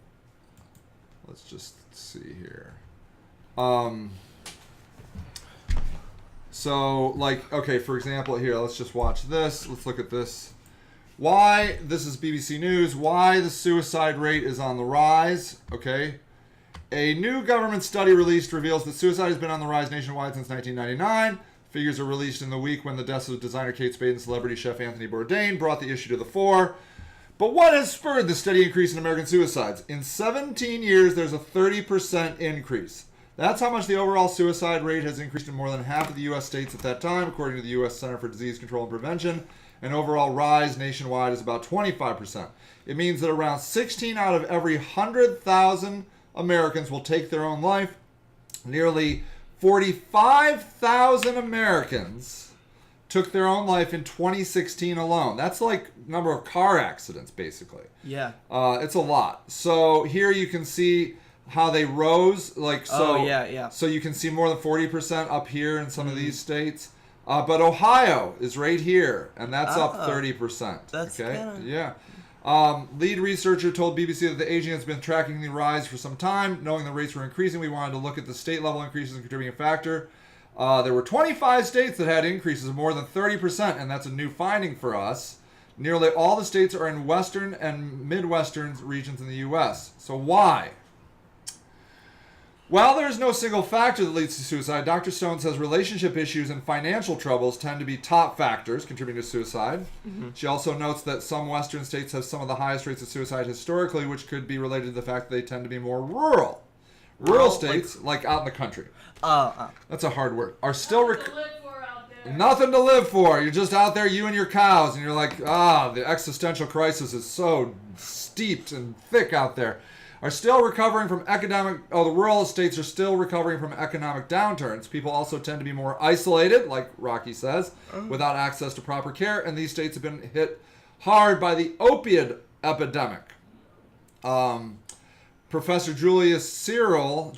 let's just see here. So like, okay, for example, here, let's just watch this. Let's look at this. Why, this is BBC News, why the suicide rate is on the rise. Okay. A new government study released reveals that suicide has been on the rise nationwide since 1999. Figures are released in the week when the deaths of designer Kate Spade and celebrity chef Anthony Bourdain brought the issue to the fore. But what has spurred the steady increase in American suicides? In 17 years, there's a 30% increase. That's how much the overall suicide rate has increased in more than half of the U.S. states at that time, according to the U.S. Center for Disease Control and Prevention. An overall rise nationwide is about 25%. It means that around 16 out of every 100,000 Americans will take their own life. Nearly 45,000 Americans took their own life in 2016 alone. That's like number of car accidents, basically. Yeah. It's a lot. So here you can see how they rose. Like so. Oh, yeah. So you can see more than 40% up here in some of these states. But Ohio is right here, and that's up 30%. That's okay. kinda... Yeah. Lead researcher told BBC that the AG has been tracking the rise for some time. Knowing the rates were increasing, we wanted to look at the state level increases and contributing factor. There were 25 states that had increases of more than 30%, and that's a new finding for us. Nearly all the states are in western and midwestern regions in the U.S. So why? While there is no single factor that leads to suicide, Dr. Stone says relationship issues and financial troubles tend to be top factors contributing to suicide. Mm-hmm. She also notes that some western states have some of the highest rates of suicide historically, which could be related to the fact that they tend to be more rural. Rural states, like out in the country. That's a hard word. Are still nothing to live for. You're just out there, you and your cows, and you're like, the existential crisis is so steeped and thick out there. Are still recovering from the rural states are still recovering from economic downturns. People also tend to be more isolated, like Rocky says, without access to proper care, and these states have been hit hard by the opioid epidemic. Professor Julie Cyril,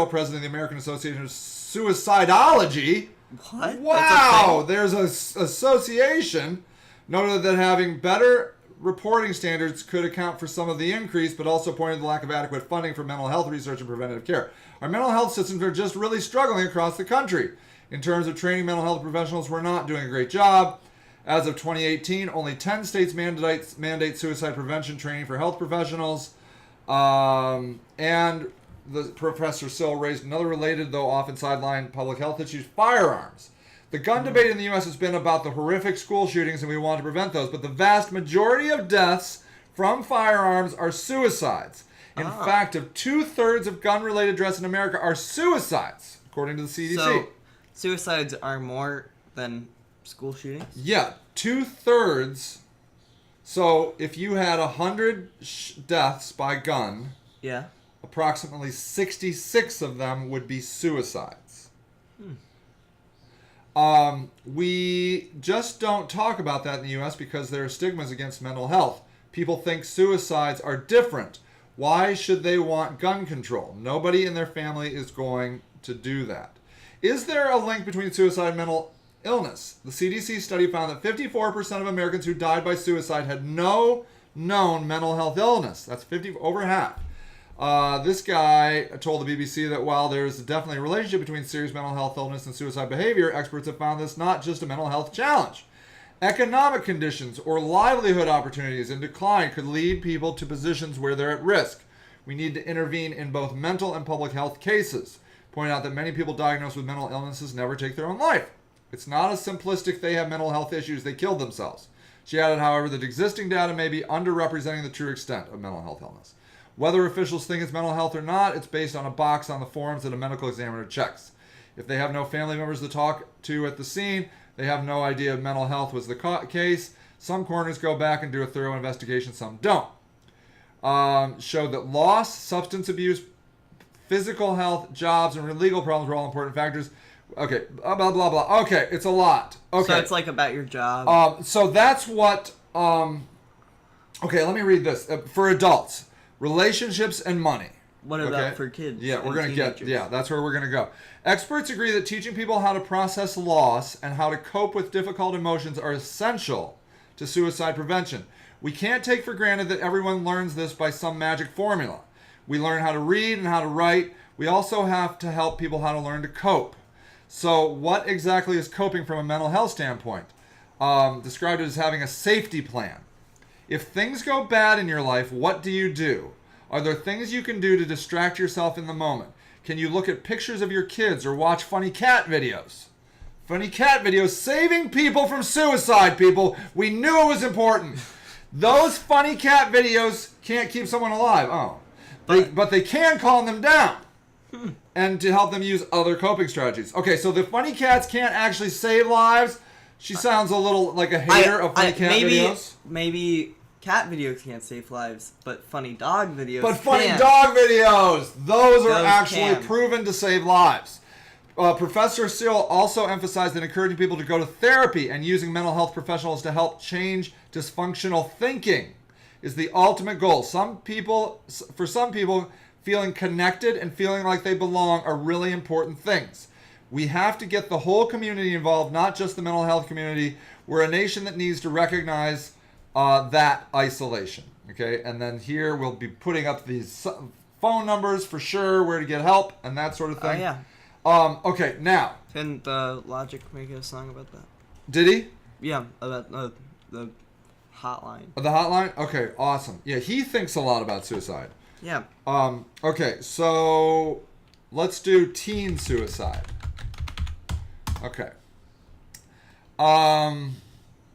president of the American Association of Suicidology. What? Wow, there's an association noted that having better reporting standards could account for some of the increase, but also pointed to the lack of adequate funding for mental health research and preventative care. Our mental health systems are just really struggling across the country. In terms of training mental health professionals, we're not doing a great job. As of 2018, only 10 states mandate suicide prevention training for health professionals. And the Professor Sill raised another related, though often sidelined, public health issues: firearms. The gun debate in the U.S. has been about the horrific school shootings, and we want to prevent those. But the vast majority of deaths from firearms are suicides. In fact, of 2/3 of gun-related deaths in America are suicides, according to the CDC. So, suicides are more than school shootings? Yeah, 2/3. So, if you had 100 deaths by gun, approximately 66 of them would be suicides. We just don't talk about that in the U.S. because there are stigmas against mental health. People think suicides are different. Why should they want gun control? Nobody in their family is going to do that. Is there a link between suicide and mental illness? The CDC study found that 54% of Americans who died by suicide had no known mental health illness. That's over half. This guy told the BBC that while there's definitely a relationship between serious mental health illness and suicide behavior, experts have found this not just a mental health challenge. Economic conditions or livelihood opportunities in decline could lead people to positions where they're at risk. We need to intervene in both mental and public health cases. Point out that many people diagnosed with mental illnesses never take their own life. It's not as simplistic they have mental health issues, they killed themselves. She added, however, that existing data may be underrepresenting the true extent of mental health illness. Whether officials think it's mental health or not, it's based on a box on the forms that a medical examiner checks. If they have no family members to talk to at the scene, they have no idea mental health was the case. Some coroners go back and do a thorough investigation, some don't. Showed that loss, substance abuse, physical health, jobs, and legal problems were all important factors. Okay, blah, blah, blah, blah. Okay, it's a lot. Okay. So it's like about your job. So that's what... okay, let me read this. For adults, relationships and money. What about for kids? Yeah, we're and going to get... Yeah, that's where we're going to go. Experts agree that teaching people how to process loss and how to cope with difficult emotions are essential to suicide prevention. We can't take for granted that everyone learns this by some magic formula. We learn how to read and how to write. We also have to help people how to learn to cope. So what exactly is coping from a mental health standpoint? Described it as having a safety plan. If things go bad in your life, what do you do? Are there things you can do to distract yourself in the moment? Can you look at pictures of your kids or watch funny cat videos? Funny cat videos saving people from suicide, people. We knew it was important. Those funny cat videos can't keep someone alive. Oh. But they can calm them down and to help them use other coping strategies. Okay, so the funny cats can't actually save lives. She sounds a little like a hater of funny cat videos. Maybe cat videos can't save lives, but funny dog videos But funny can. dog videos, those are actually can. proven to save lives. Professor Cyril also emphasized that encouraging people to go to therapy and using mental health professionals to help change dysfunctional thinking is the ultimate goal. For some people, feeling connected and feeling like they belong are really important things. We have to get the whole community involved, not just the mental health community. We're a nation that needs to recognize that isolation. Okay, and then here we'll be putting up these phone numbers for sure, where to get help and that sort of thing. Yeah. Okay, now. Didn't Logic make a song about that? Did he? Yeah, about the hotline. The hotline? Okay, awesome. Yeah, he thinks a lot about suicide. Yeah. Okay, so let's do teen suicide. Okay.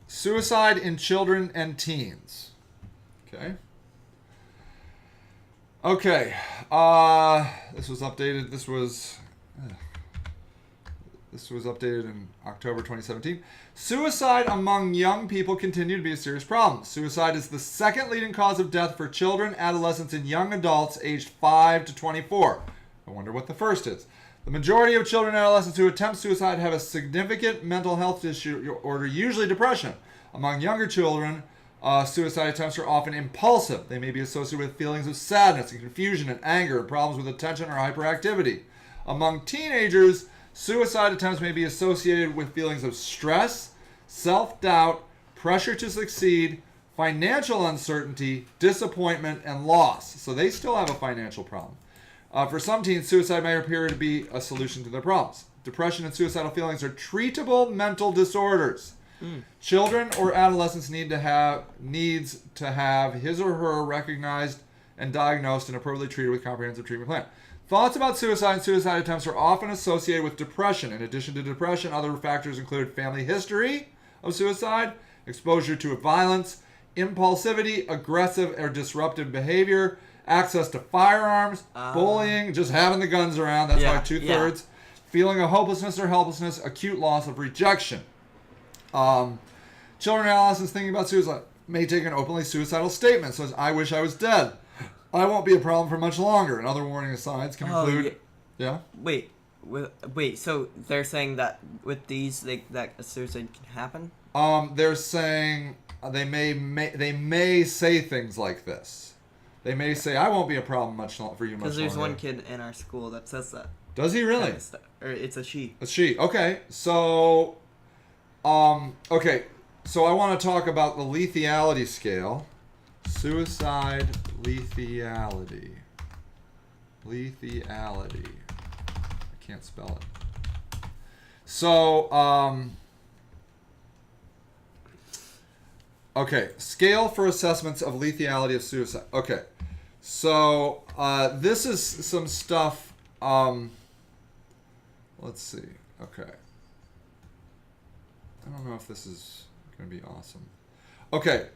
Suicide in children and teens. Okay. Okay. This was updated. This was updated in October 2017. Suicide among young people continue to be a serious problem. Suicide is the second leading cause of death for children, adolescents, and young adults aged 5 to 24. I wonder what the first is. The majority of children and adolescents who attempt suicide have a significant mental health disorder, usually depression. Among younger children, suicide attempts are often impulsive. They may be associated with feelings of sadness and confusion and anger and problems with attention or hyperactivity. Among teenagers, suicide attempts may be associated with feelings of stress, self-doubt, pressure to succeed, financial uncertainty, disappointment, and loss. So they still have a financial problem. For some teens, suicide may appear to be a solution to their problems. Depression and suicidal feelings are treatable mental disorders. Children or adolescents needs to have his or her recognized and diagnosed and appropriately treated with a comprehensive treatment plan. Thoughts about suicide and suicide attempts are often associated with depression. In addition to depression, other factors include family history of suicide, exposure to violence, impulsivity, aggressive or disruptive behavior, access to firearms, bullying, just having the guns around, that's like 2/3, feeling of hopelessness or helplessness, acute loss of rejection. Children and adolescents thinking about suicide may take an openly suicidal statement, such as, "I wish I was dead. I won't be a problem for much longer." And other warning signs can include... Yeah? Wait, so they're saying that with these, that a suicide can happen? They're saying they may say things like this. They may say, "I won't be a problem for you much longer." Because there's one kid in our school that says that. Does he really? Or it's a she. A she. Okay. So, so I want to talk about the lethality scale. Suicide lethality. Lethality. I can't spell it. So, okay, scale for assessments of lethality of suicide. Okay, so this is some stuff. Let's see. Okay. I don't know if this is going to be awesome. Okay.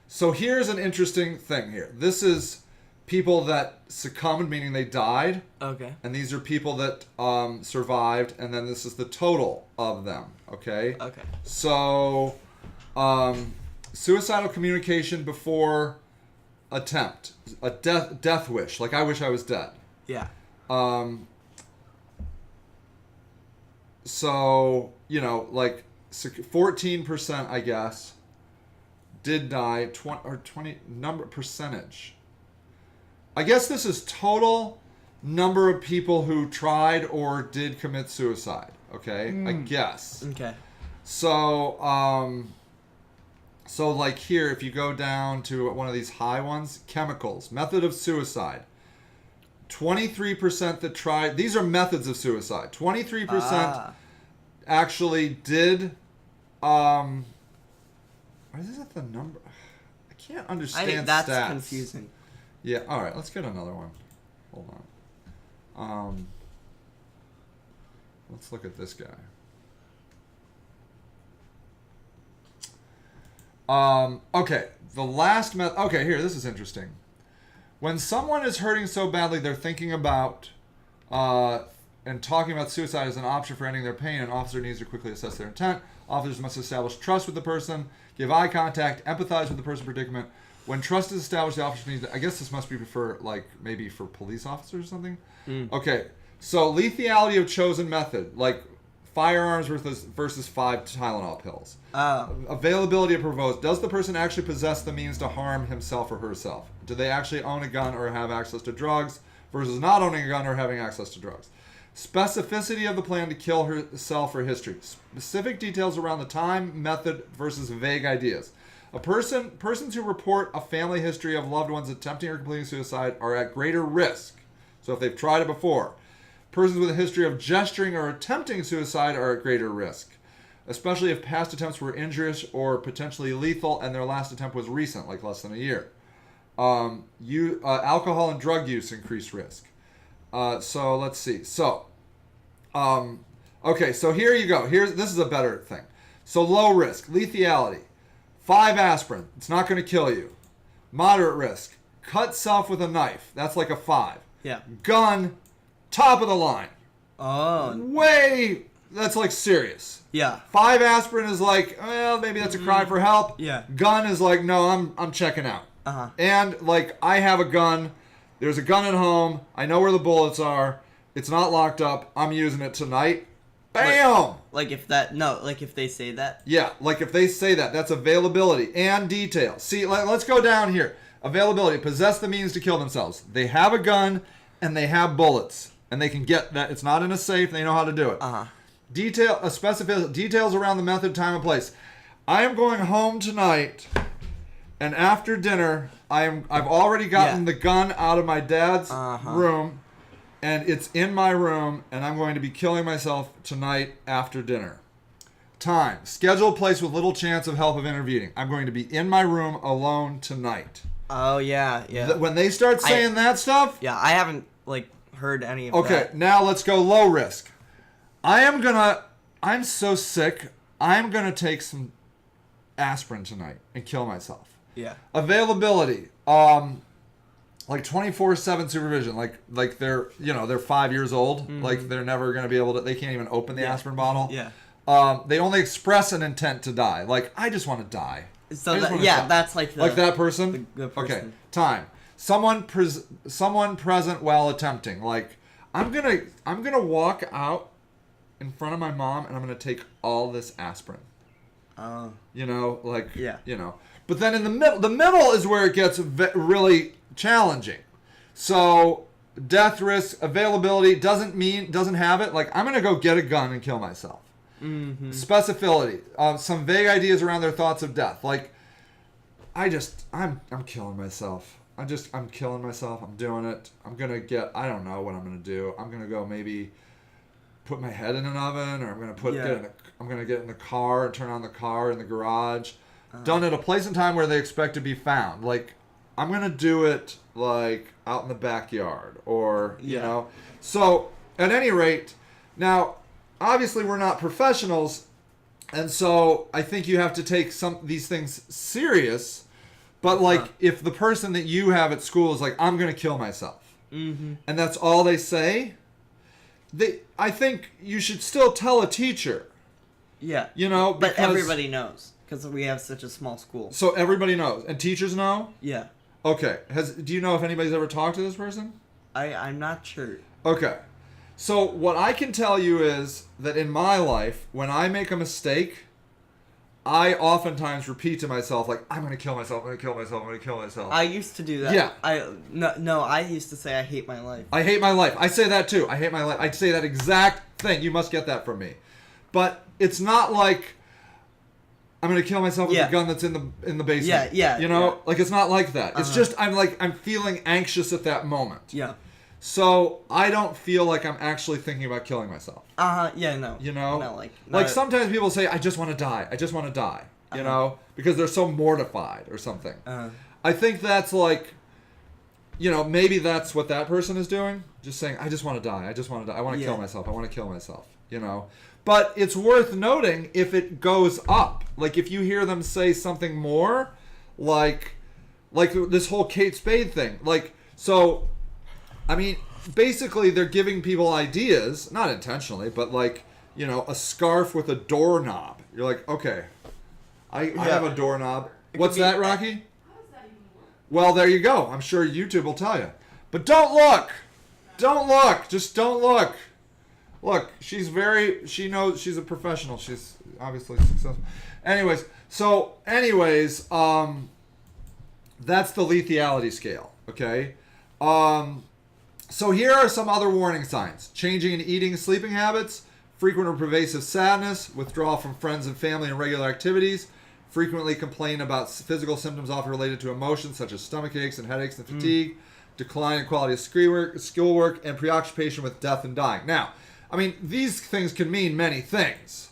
So here's an interesting thing here. This is people that succumbed, meaning they died. Okay. And these are people that survived, and then this is the total of them. Okay. Okay. So, suicidal communication before attempt, a death wish, like I wish I was dead. Yeah. So, like 14%, I guess, did die. 20 number percentage. I guess this is total number of people who tried or did commit suicide. Okay, I guess. Okay. So, so like here, if you go down to one of these high ones, chemicals, method of suicide. 23% that tried. These are methods of suicide. 23% actually did. Or is that the number? I can't understand. I think that's stats. confusing. Yeah. All right. Let's get another one. Hold on. Let's look at this guy. Okay. The last method. Okay. Here. This is interesting. When someone is hurting so badly, they're thinking about and talking about suicide as an option for ending their pain, an officer needs to quickly assess their intent. Officers must establish trust with the person, give eye contact, empathize with the person's predicament. When trust is established, the officer needs to, I guess this must be for, like, maybe for police officers or something. Okay, so lethality of chosen method, like firearms versus 5 Tylenol pills. Availability of proposed. Does the person actually possess the means to harm himself or herself? Do they actually own a gun or have access to drugs versus not owning a gun or having access to drugs? Specificity of the plan to kill herself or history. Specific details around the time, method versus vague ideas. Persons who report a family history of loved ones attempting or completing suicide are at greater risk. So if they've tried it before. Persons with a history of gesturing or attempting suicide are at greater risk, especially if past attempts were injurious or potentially lethal and their last attempt was recent, like less than a year. Alcohol and drug use increase risk. So let's see. So, okay, so here you go. This is a better thing. So low risk, lethality, 5 aspirin. It's not going to kill you. Moderate risk, cut self with a knife. That's like a 5. Yeah. Gun, top of the line. Oh. That's like serious. Yeah. 5 aspirin is like, well, maybe that's a cry for help. Yeah. Gun is like, no, I'm checking out. And like, I have a gun. There's a gun at home. I know where the bullets are. It's not locked up. I'm using it tonight. Bam! Like if they say that. Yeah, like if they say that, that's availability and detail. See, let's go down here. Availability, possess the means to kill themselves. They have a gun and they have bullets. And they can get that. It's not in a safe. They know how to do it. Specificity, details around the method, time, and place. I am going home tonight, and after dinner, I've already gotten the gun out of my dad's room, and it's in my room, and I'm going to be killing myself tonight after dinner. Time, scheduled place with little chance of help of intervening. I'm going to be in my room alone tonight. Oh yeah, yeah. When they start saying that stuff, yeah, I haven't heard any of that. Okay, now let's go low risk. I'm so sick, I'm gonna take some aspirin tonight and kill myself. Yeah. Availability, like 24/7 supervision, like they're 5 years old, like they're never gonna be able to, they can't even open the aspirin bottle. Yeah. They only express an intent to die, like I just want to die. So that's like that person. The person. Okay, time. Someone present while attempting. Like, I'm gonna walk out in front of my mom and I'm gonna take all this aspirin. Oh. But then in the middle is where it gets really challenging. So death risk, availability doesn't have it. Like, I'm gonna go get a gun and kill myself. Mm-hmm. Specificity, some vague ideas around their thoughts of death. Like, I'm killing myself. I'm killing myself. I'm doing it. I don't know what I'm going to do. I'm going to go maybe put my head in an oven, or I'm going to get in the car and turn on the car in the garage. Done at a place and time where they expect to be found. Like, I'm going to do it like out in the backyard or, you know. So at any rate, now, obviously we're not professionals. And so I think you have to take these things serious. But like, if the person that you have at school is like, I'm going to kill myself, Mm-hmm. and that's all they say, I think you should still tell a teacher. Yeah. You know, but everybody knows because we have such a small school. So everybody knows, and teachers know. Yeah. Okay. Do you know if anybody's ever talked to this person? I'm not sure. Okay. So what I can tell you is that in my life, when I make a mistake, I oftentimes repeat to myself, like, I'm going to kill myself, I'm going to kill myself, I'm going to kill myself. I used to do that. Yeah. I used to say I hate my life. I hate my life. I say that too. I hate my life. I say that exact thing. You must get that from me. But it's not like I'm going to kill myself with a gun that's in the basement. Yeah. You know? Like, it's not like that. It's just, I'm feeling anxious at that moment. Yeah. So I don't feel like I'm actually thinking about killing myself. Yeah, no. You know? Not Sometimes people say, I just want to die. I just want to die. You know? Because they're so mortified or something. I think that's like, you know, maybe that's what that person is doing. Just saying, I just want to die. I just want to die. I want to kill myself. I want to kill myself. You know? But it's worth noting if it goes up. Like, if you hear them say something more, like this whole Kate Spade thing. Like, so... I mean, basically, they're giving people ideas, not intentionally, but like, you know, a scarf with a doorknob. You're like, okay, I have a doorknob. What's that, Rocky? How does that even work? Well, there you go. I'm sure YouTube will tell you. But don't look. Don't look. Just don't look. Look, she knows she's a professional. She's obviously successful. Anyways, that's the lethality scale, okay? So here are some other warning signs. Changing in eating and sleeping habits, frequent or pervasive sadness, withdrawal from friends and family and regular activities, frequently complain about physical symptoms often related to emotions such as stomach aches and headaches and fatigue, decline in quality of schoolwork, and preoccupation with death and dying. Now, I mean, these things can mean many things.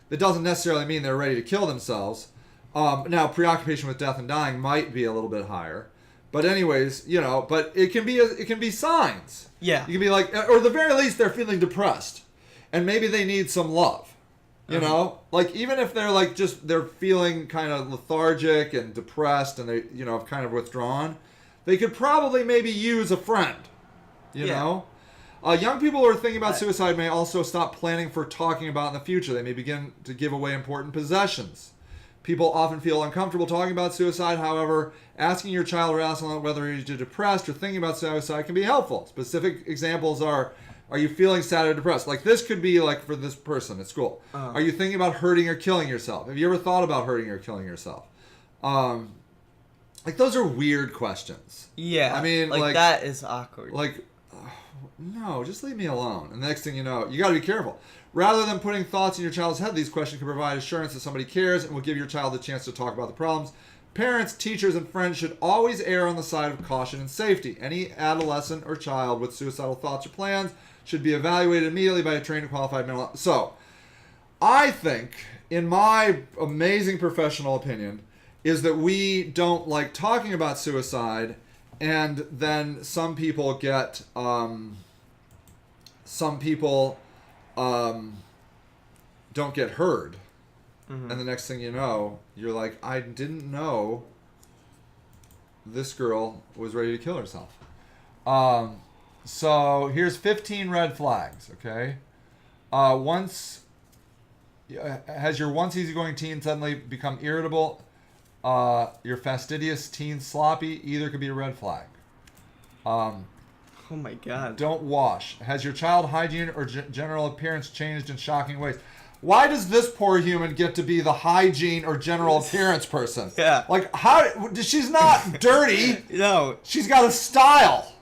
That doesn't necessarily mean they're ready to kill themselves. Now, preoccupation with death and dying might be a little bit higher. But anyways, you know, but it can be signs. Yeah. You can be like, or at the very least, they're feeling depressed. And maybe they need some love. You know? Like, even if they're like they're feeling kind of lethargic and depressed and they, you know, have kind of withdrawn, they could probably maybe use a friend. You know? Young people who are thinking about suicide may also stop planning for talking about in the future. They may begin to give away important possessions. People often feel uncomfortable talking about suicide. However, asking your child or asking whether he's depressed or thinking about suicide can be helpful. Specific examples are you feeling sad or depressed? Like, this could be like for this person at school. Are you thinking about hurting or killing yourself? Have you ever thought about hurting or killing yourself? Like, those are weird questions. Yeah. I mean, like that is awkward. Like, no, just leave me alone. And the next thing you know, you got to be careful. Rather than putting thoughts in your child's head, these questions can provide assurance that somebody cares and will give your child the chance to talk about the problems. Parents, teachers, and friends should always err on the side of caution and safety. Any adolescent or child with suicidal thoughts or plans should be evaluated immediately by a trained and qualified mental health. So, I think, in my amazing professional opinion, is that we don't like talking about suicide, and then some people get, don't get heard. And the next thing you know, you're like, I didn't know this girl was ready to kill herself. So here's 15 red flags, okay? Has your once easygoing teen suddenly become irritable? Your fastidious teen sloppy? Either could be a red flag. Oh my God. Don't wash. Has your child hygiene or general appearance changed in shocking ways? Why does this poor human get to be the hygiene or general appearance person? Yeah. Like, how? She's not dirty. No. She's got a style.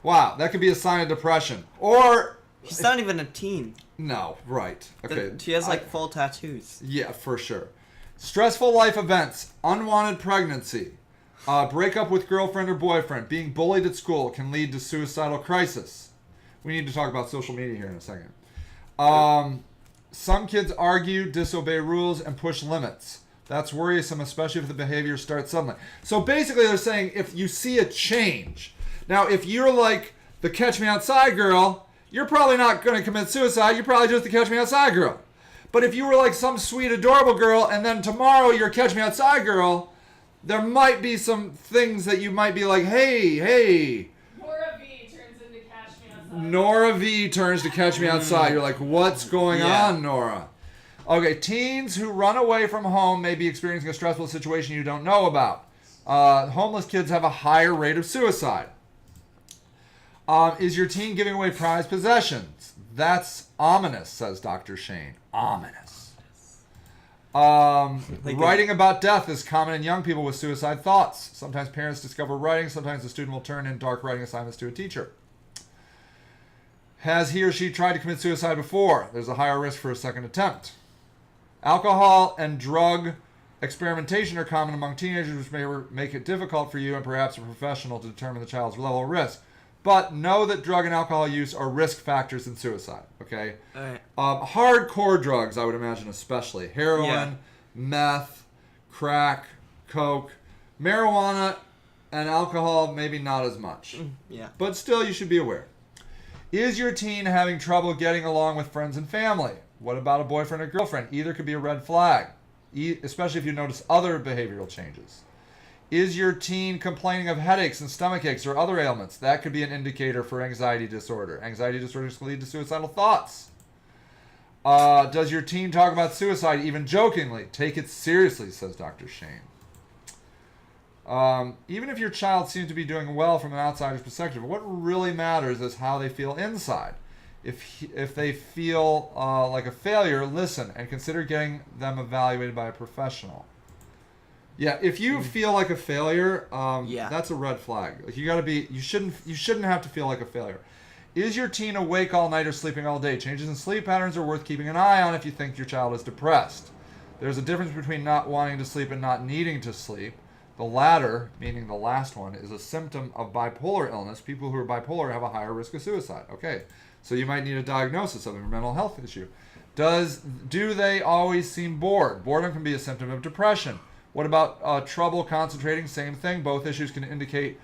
Wow, that could be a sign of depression. Or... She's not even a teen. No, right. Okay. She has like full tattoos. Yeah, for sure. Stressful life events, unwanted pregnancy, breakup with girlfriend or boyfriend, being bullied at school can lead to suicidal crisis. We need to talk about social media here in a second. Some kids argue, disobey rules, and push limits. That's worrisome, especially if the behavior starts suddenly. So basically they're saying if you see a change. Now, if you're like the Catch Me Outside girl, you're probably not going to commit suicide. You're probably just the Catch Me Outside girl. But if you were like some sweet, adorable girl, and then tomorrow you're Catch Me Outside girl, there might be some things that you might be like, hey. Nora V turns into Catch Me Outside. Nora V turns to Catch Me Outside. You're like, what's going on, Nora? Okay, teens who run away from home may be experiencing a stressful situation you don't know about. Homeless kids have a higher rate of suicide. Is your teen giving away prized possessions? That's ominous, says Dr. Shane. Ominous. Writing about death is common in young people with suicide thoughts. Sometimes parents discover writing. Sometimes the student will turn in dark writing assignments to a teacher. Has he or she tried to commit suicide before? There's a higher risk for a second attempt. Alcohol and drug experimentation are common among teenagers, which may make it difficult for you and perhaps a professional to determine the child's level of risk. But know that drug and alcohol use are risk factors in suicide, okay? All right. Hardcore drugs, I would imagine especially. Heroin, meth, crack, coke, marijuana, and alcohol, maybe not as much. Yeah. But still, you should be aware. Is your teen having trouble getting along with friends and family? What about a boyfriend or girlfriend? Either could be a red flag, especially if you notice other behavioral changes. Is your teen complaining of headaches and stomach aches or other ailments? That could be an indicator for anxiety disorder. Anxiety disorders can lead to suicidal thoughts. Does your teen talk about suicide even jokingly? Take it seriously, says Dr. Shane. Even if your child seems to be doing well from an outsider's perspective, what really matters is how they feel inside. If they feel like a failure, listen and consider getting them evaluated by a professional. Yeah, if you feel like a failure, that's a red flag. Like you shouldn't have to feel like a failure. Is your teen awake all night or sleeping all day? Changes in sleep patterns are worth keeping an eye on if you think your child is depressed. There's a difference between not wanting to sleep and not needing to sleep. The latter, meaning the last one, is a symptom of bipolar illness. People who are bipolar have a higher risk of suicide. Okay, so you might need a diagnosis of a mental health issue. Do they always seem bored? Boredom can be a symptom of depression. What about trouble concentrating? Same thing. Both issues can indicate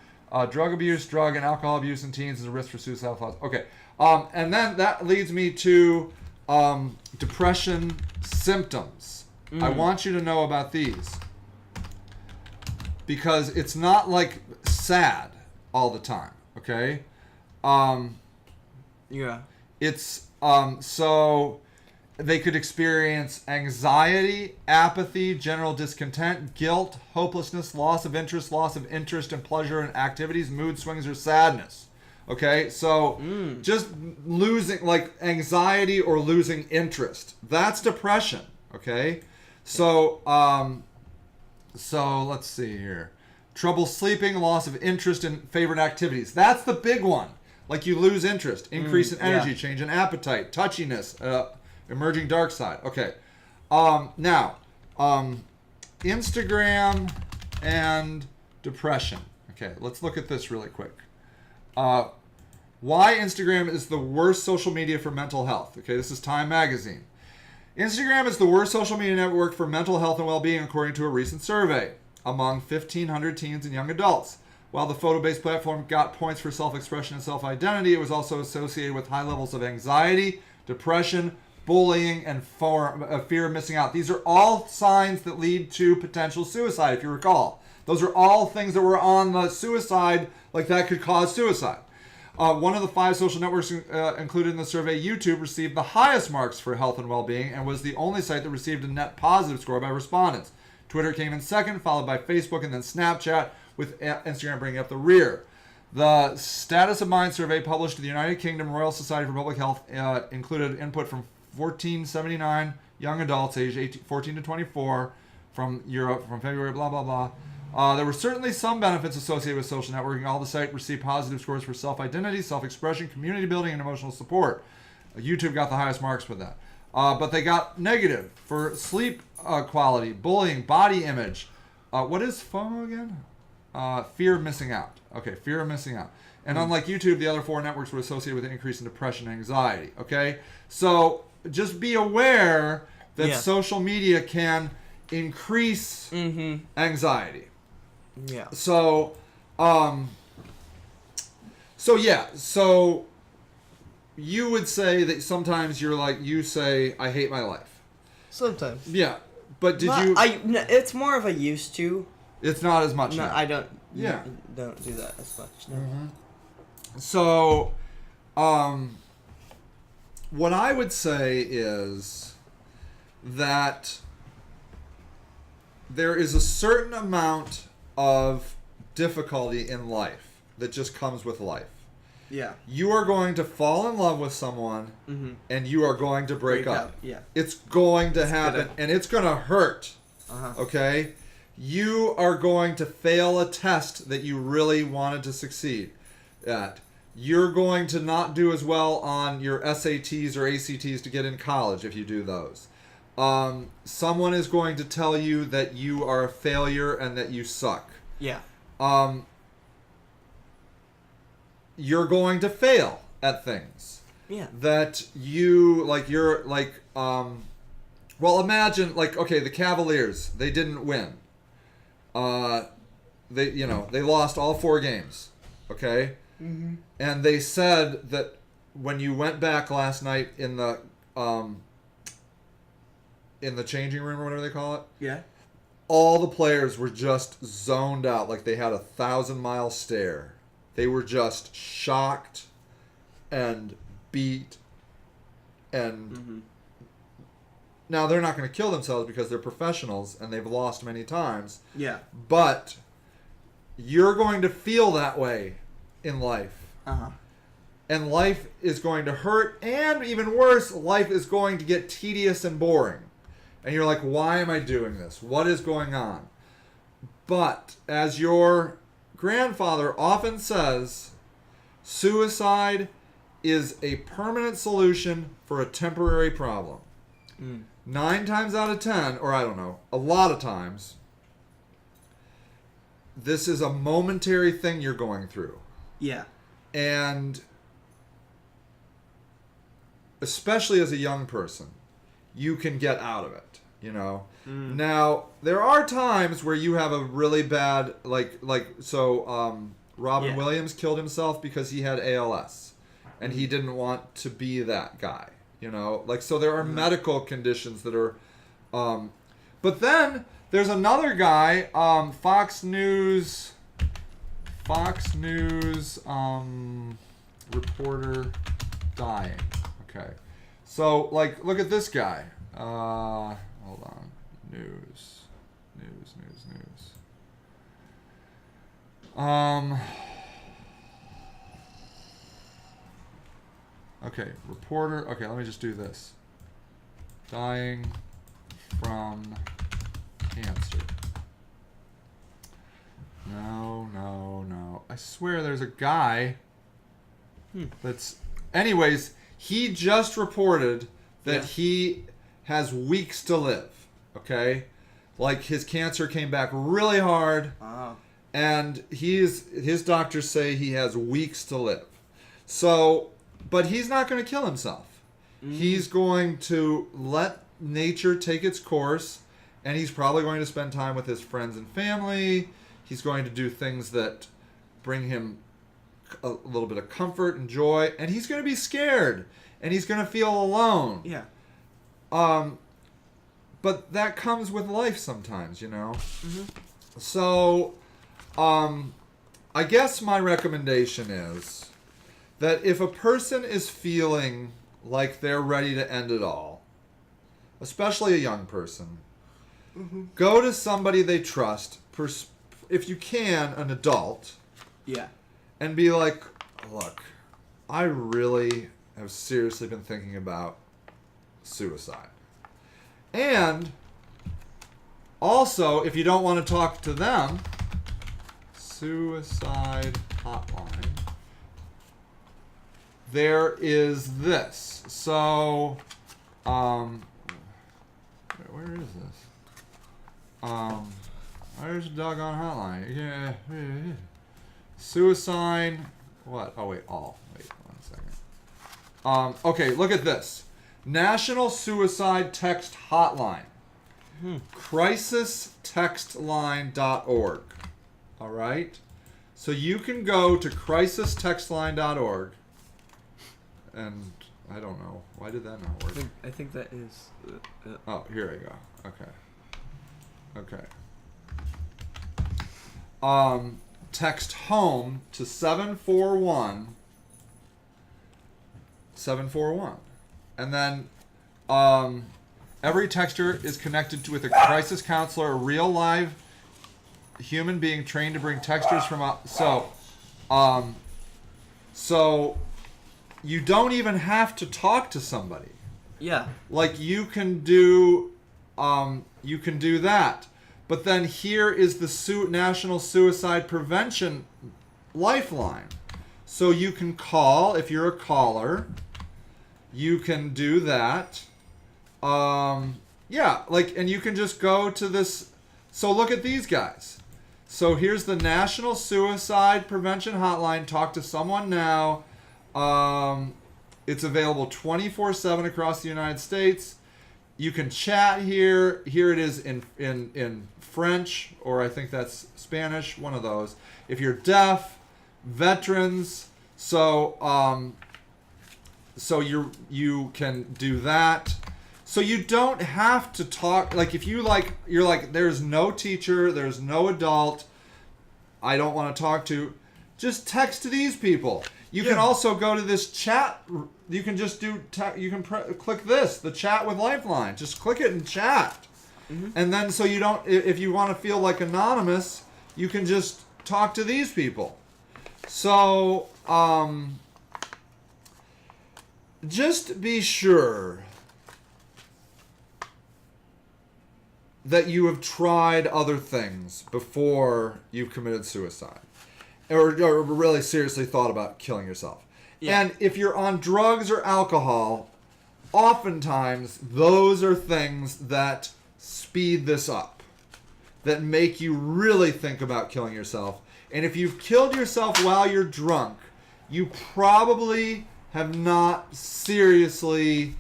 drug abuse, drug and alcohol abuse in teens is a risk for suicidal thoughts. Okay, and then that leads me to depression symptoms. I want you to know about these because it's not like sad all the time. Okay. Yeah. It's so. They could experience anxiety, apathy, general discontent, guilt, hopelessness, loss of interest and pleasure in activities, mood swings, or sadness. Okay, so just losing, like anxiety or losing interest. That's depression. Okay, so let's see here. Trouble sleeping, loss of interest in favorite activities. That's the big one. Like you lose interest, increase in energy, change in appetite, touchiness. Emerging dark side. Okay. Now, Instagram and depression. Okay, let's look at this really quick. Why Instagram is the worst social media for mental health. Okay, this is Time Magazine. Instagram is the worst social media network for mental health and well-being according to a recent survey among 1,500 teens and young adults. While the photo-based platform got points for self-expression and self-identity, it was also associated with high levels of anxiety, depression, bullying, and fear of missing out. These are all signs that lead to potential suicide, if you recall. Those are all things that were on the suicide, like that could cause suicide. One of the 5 social networks included in the survey, YouTube, received the highest marks for health and well-being and was the only site that received a net positive score by respondents. Twitter came in second, followed by Facebook and then Snapchat, with Instagram bringing up the rear. The Status of Mind survey published in the United Kingdom Royal Society for Public Health included input from 1,479 young adults aged 14 to 24 from Europe from February, blah, blah, blah. There were certainly some benefits associated with social networking. All the site received positive scores for self-identity, self-expression, community building, and emotional support. YouTube got the highest marks for that. But they got negative for sleep quality, bullying, body image. What is FOMO again? Fear of missing out. Okay, fear of missing out. And unlike YouTube, the other 4 networks were associated with an increase in depression and anxiety. Okay? So just be aware that social media can increase anxiety. Yeah. So you would say that sometimes you're like, you say, I hate my life. Sometimes. Yeah. But did you... It's more of a used to. It's not as much No, now. I don't. Yeah. Don't do that as much. No. So, what I would say is that there is a certain amount of difficulty in life that just comes with life. Yeah. You are going to fall in love with someone, and you are going to break up. Yeah. It's going to happen, and it's going to hurt. Okay? You are going to fail a test that you really wanted to succeed at. You're going to not do as well on your SATs or ACTs to get in college if you do those. Someone is going to tell you that you are a failure and that you suck. Yeah. You're going to fail at things. Yeah. That you, like, you're, like, well, imagine, like, okay, the Cavaliers, they didn't win. They lost all 4 games. Okay? And they said that when you went back last night in the changing room or whatever they call it, Yeah. all the players were just zoned out, like they had a 1,000-mile stare. They were just shocked and beat, and now they're not going to kill themselves because they're professionals and they've lost many times. Yeah. But you're going to feel that way in life. And life is going to hurt, and even worse, life is going to get tedious and boring. And you're like, why am I doing this? What is going on? But as your grandfather often says, suicide is a permanent solution for a temporary problem. 9 times out of 10, or I don't know, a lot of times, this is a momentary thing you're going through. Yeah. And especially as a young person, you can get out of it, you know. Now, there are times where you have a really bad, Robin Williams killed himself because he had ALS, and he didn't want to be that guy, you know. Like, so there are medical conditions that are, but then there's another guy, Fox News reporter dying. Okay. So, like, look at this guy. Hold on. News. Okay, reporter. Okay, let me just do this. Dying from cancer. No. I swear there's a guy that's... Anyways, he just reported that he has weeks to live. Okay? Like, his cancer came back really hard. And his doctors say he has weeks to live. So, but he's not going to kill himself. He's going to let nature take its course, and he's probably going to spend time with his friends and family. He's going to do things that bring him a little bit of comfort and joy, and he's going to be scared, and he's going to feel alone. Yeah. But that comes with life sometimes, you know. So, I guess my recommendation is that if a person is feeling like they're ready to end it all, especially a young person, go to somebody they trust, if you can, an adult. Yeah. And be like, look, I really have seriously been thinking about suicide. And also, if you don't want to talk to them, suicide hotline, there is this. So, where is this? Where's the doggone hotline? Yeah. Suicide, what? Oh, wait, all. Wait, 1 second. Okay, look at this. National Suicide Text Hotline. CrisisTextLine.org. All right? So you can go to CrisisTextLine.org, and I don't know. Why did that not work? I think that is... Oh, here we go. Okay. text home to 741. And then every texter is connected with a crisis counselor, a real live human being trained to bring texters from out. So you don't even have to talk to somebody. Yeah. Like you can do that. But then here is the National Suicide Prevention Lifeline. So you can call, if you're a caller, you can do that. And you can just go to this. So look at these guys. So here's the National Suicide Prevention Hotline. Talk to someone now. It's available 24/7 across the United States. You can chat here. Here it is in French, or I think that's Spanish, one of those. If you're deaf, veterans, so you can do that. So you don't have to talk. Like if you're like, there's no teacher, there's no adult I don't want to talk to. Just text to these people. You can also go to this chat. You can just click this, the chat with Lifeline. Just click it and chat. Mm-hmm. And then so you don't, if you want to feel like anonymous, you can just talk to these people. So, just be sure that you have tried other things before you've committed suicide. Or really seriously thought about killing yourself. Yeah. And if you're on drugs or alcohol, oftentimes those are things that speed this up, that make you really think about killing yourself. And if you've killed yourself while you're drunk, you probably have not seriously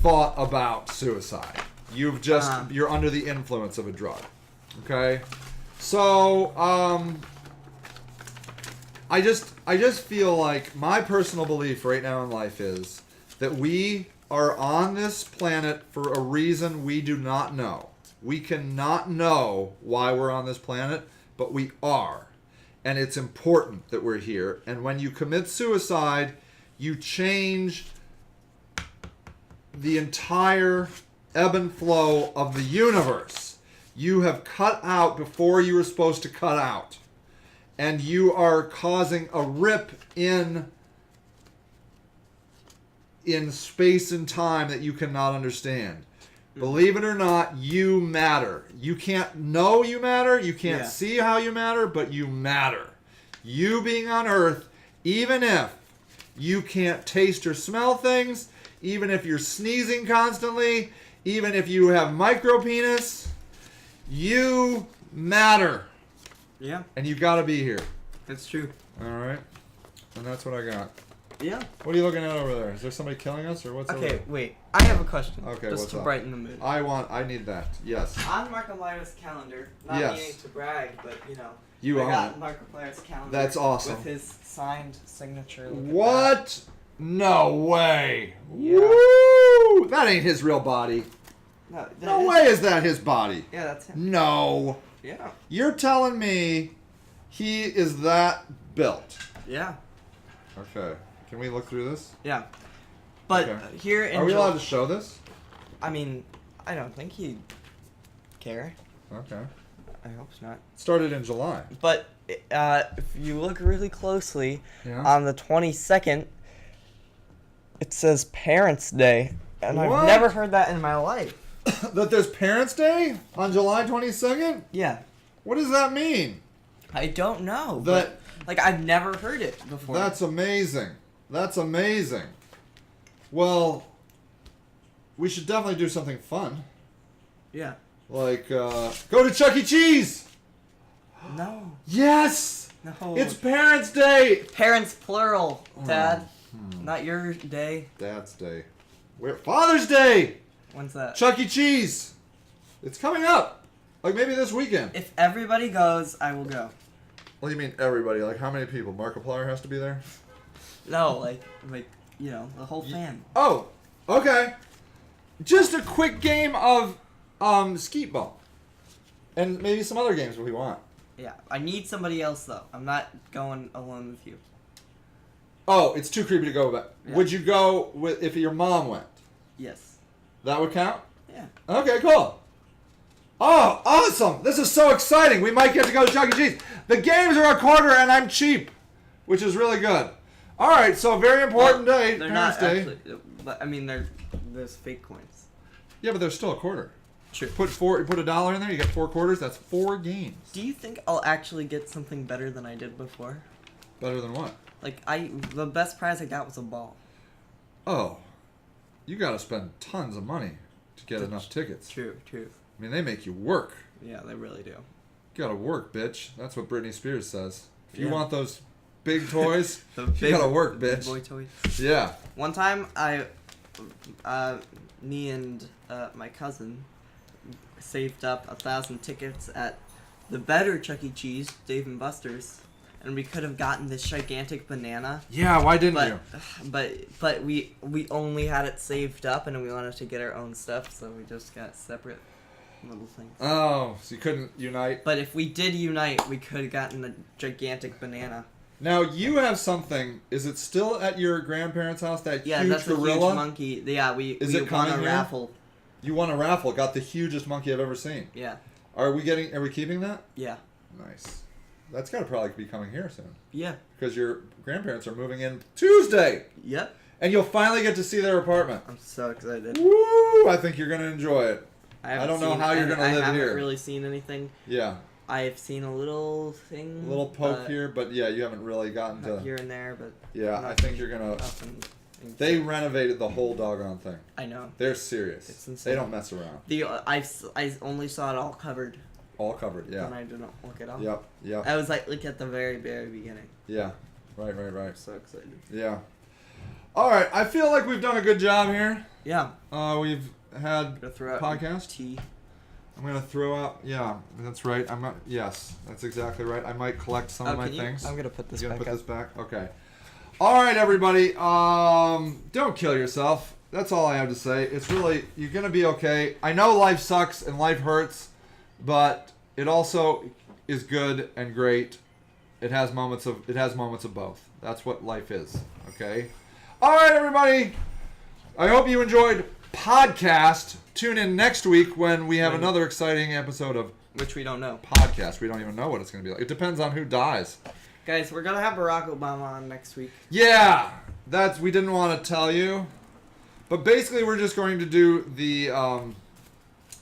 thought about suicide. You've just, you're under the influence of a drug. Okay? So, I just feel like my personal belief right now in life is that we are on this planet for a reason we do not know. We cannot know why we're on this planet, but we are. And it's important that we're here. And when you commit suicide, you change the entire ebb and flow of the universe. You have cut out before you were supposed to cut out. And you are causing a rip in space and time that you cannot understand. Believe it or not, you matter. You can't know you matter. You can't see how you matter, but you matter. You being on Earth, even if you can't taste or smell things, even if you're sneezing constantly, even if you have micropenis, you matter. Yeah. And you got to be here. That's true. All right. And that's what I got. Yeah. What are you looking at over there? Is there somebody killing us or what's over there? Okay, wait. I have a question. Okay, just what's to up? brighten the mood. I need that. Yes. On Markiplier's calendar, not meaning to brag, but You I got Markiplier's calendar. That's awesome. With his signed signature. What? No way. Yeah. Woo! That ain't his real body. No way is that his body. Yeah, that's him. No. Yeah. You're telling me he is that built? Yeah. Okay. Can we look through this? Yeah. But here in Are we allowed to show this? I mean, I don't think he'd care. Okay. I hope not. Started in July. But if you look really closely, on the 22nd, it says Parents' Day. And What? I've never heard that in my life. That there's Parents' Day on July 22nd? Yeah. What does that mean? I don't know. But, I've never heard it before. That's amazing. That's amazing. Well, we should definitely do something fun. Yeah. Like, go to Chuck E. Cheese! No. Yes! No. It's Parents' Day! Parents plural, Dad. Not your day. Dad's Day. Father's Day! When's that? Chuck E. Cheese! It's coming up. Like maybe this weekend. If everybody goes, I will go. What do you mean everybody? Like how many people? Markiplier has to be there? No, like the whole fam. Oh, okay. Just a quick game of skeet ball. And maybe some other games if we want. Yeah, I need somebody else though. I'm not going alone with you. Oh, it's too creepy to go back. Yeah. Would you go with if your mom went? Yes. That would count? Yeah. Okay, cool. Oh, awesome. This is so exciting. We might get to go to Chuck E. Cheese. The games are a quarter and I'm cheap, which is really good. All right, so very important day. They're Parents' not Day. actually, but I mean, there's fake coins. Yeah, but they're still a quarter. True. Put $1 in there, you get 4 quarters. That's 4 games. Do you think I'll actually get something better than I did before? Better than what? Like the best prize I got was a ball. Oh, you got to spend tons of money to get enough tickets. True. I mean, they make you work. Yeah, they really do. You gotta work, bitch. That's what Britney Spears says. If you Yeah. want those big toys, you big- gotta work, big bitch. boy toys. Yeah. One time, me and my cousin saved up 1,000 tickets at the better Chuck E. Cheese, Dave and Buster's, and we could have gotten this gigantic banana. Yeah, why didn't you? But we only had it saved up, and we wanted to get our own stuff, so we just got separate little things. Oh, so you couldn't unite? But if we did unite, we could have gotten a gigantic banana. Now, you have something. Is it still at your grandparents' house? That Yeah, huge that's gorilla? a huge monkey. Yeah, we it won a coming here? raffle. You won a raffle. Got the hugest monkey I've ever seen. Yeah. Are we keeping that? Yeah. Nice. That's got to probably be coming here soon. Yeah. Because your grandparents are moving in Tuesday. Yep. And you'll finally get to see their apartment. I'm so excited. Woo! I think you're going to enjoy it. I don't know how you're going to live I haven't here. really seen anything. Yeah. I've seen a little thing. A little poke here, but yeah, you haven't really gotten to... Here and there, but... Yeah, I think you're going to... They renovated the whole doggone thing. I know. They're serious. It's insane. They don't mess around. I only saw it all covered. All covered, yeah. And I didn't look it up. Yep. I was like at the very, very beginning. Yeah. Right. I'm so excited. Yeah. All right. I feel like we've done a good job here. Yeah. We've had podcast. Tea. I'm gonna throw out. Yeah, that's right. I'm not. Yes, that's exactly right. I might collect some of my things. I'm gonna put this back. Put this back. Okay. All right, everybody. Don't kill yourself. That's all I have to say. It's really, you're gonna be okay. I know life sucks and life hurts, but it also is good and great. It has moments of both. That's what life is. Okay. All right, everybody. I hope you enjoyed podcast. Tune in next week when we have another exciting episode of which we don't know. Podcast. We don't even know what it's going to be like. It depends on who dies. Guys, we're gonna have Barack Obama on next week. Yeah, we didn't want to tell you, but basically we're just going to do the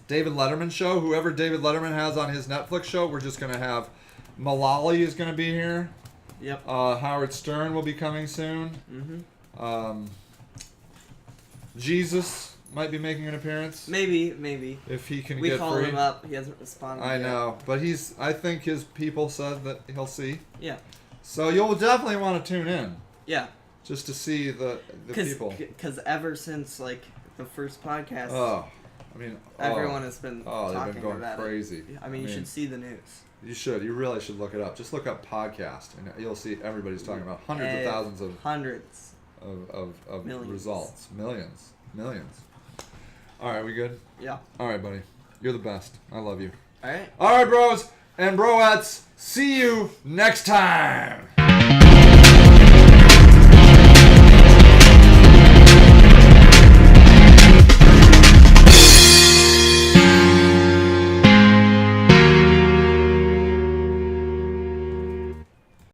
David Letterman show. Whoever David Letterman has on his Netflix show, we're just going to have. Malali is going to be here. Yep. Howard Stern will be coming soon. Mm-hmm. Jesus might be making an appearance. Maybe. If he can we get free. We called him up. He hasn't responded I yet. know. But I think his people said that he'll see. Yeah. So you'll definitely want to tune in. Yeah. Just to see the people. Because ever since, the first podcast... everyone has been talking they've been going about crazy. It. I mean, you should see the news. You should. You really should look it up. Just look up podcast, and you'll see everybody's talking about hundreds of thousands of... Hundreds. Of millions. Results. Millions. All right, we good? Yeah. All right, buddy. You're the best. I love you. All right. All right, bros and broettes. See you next time.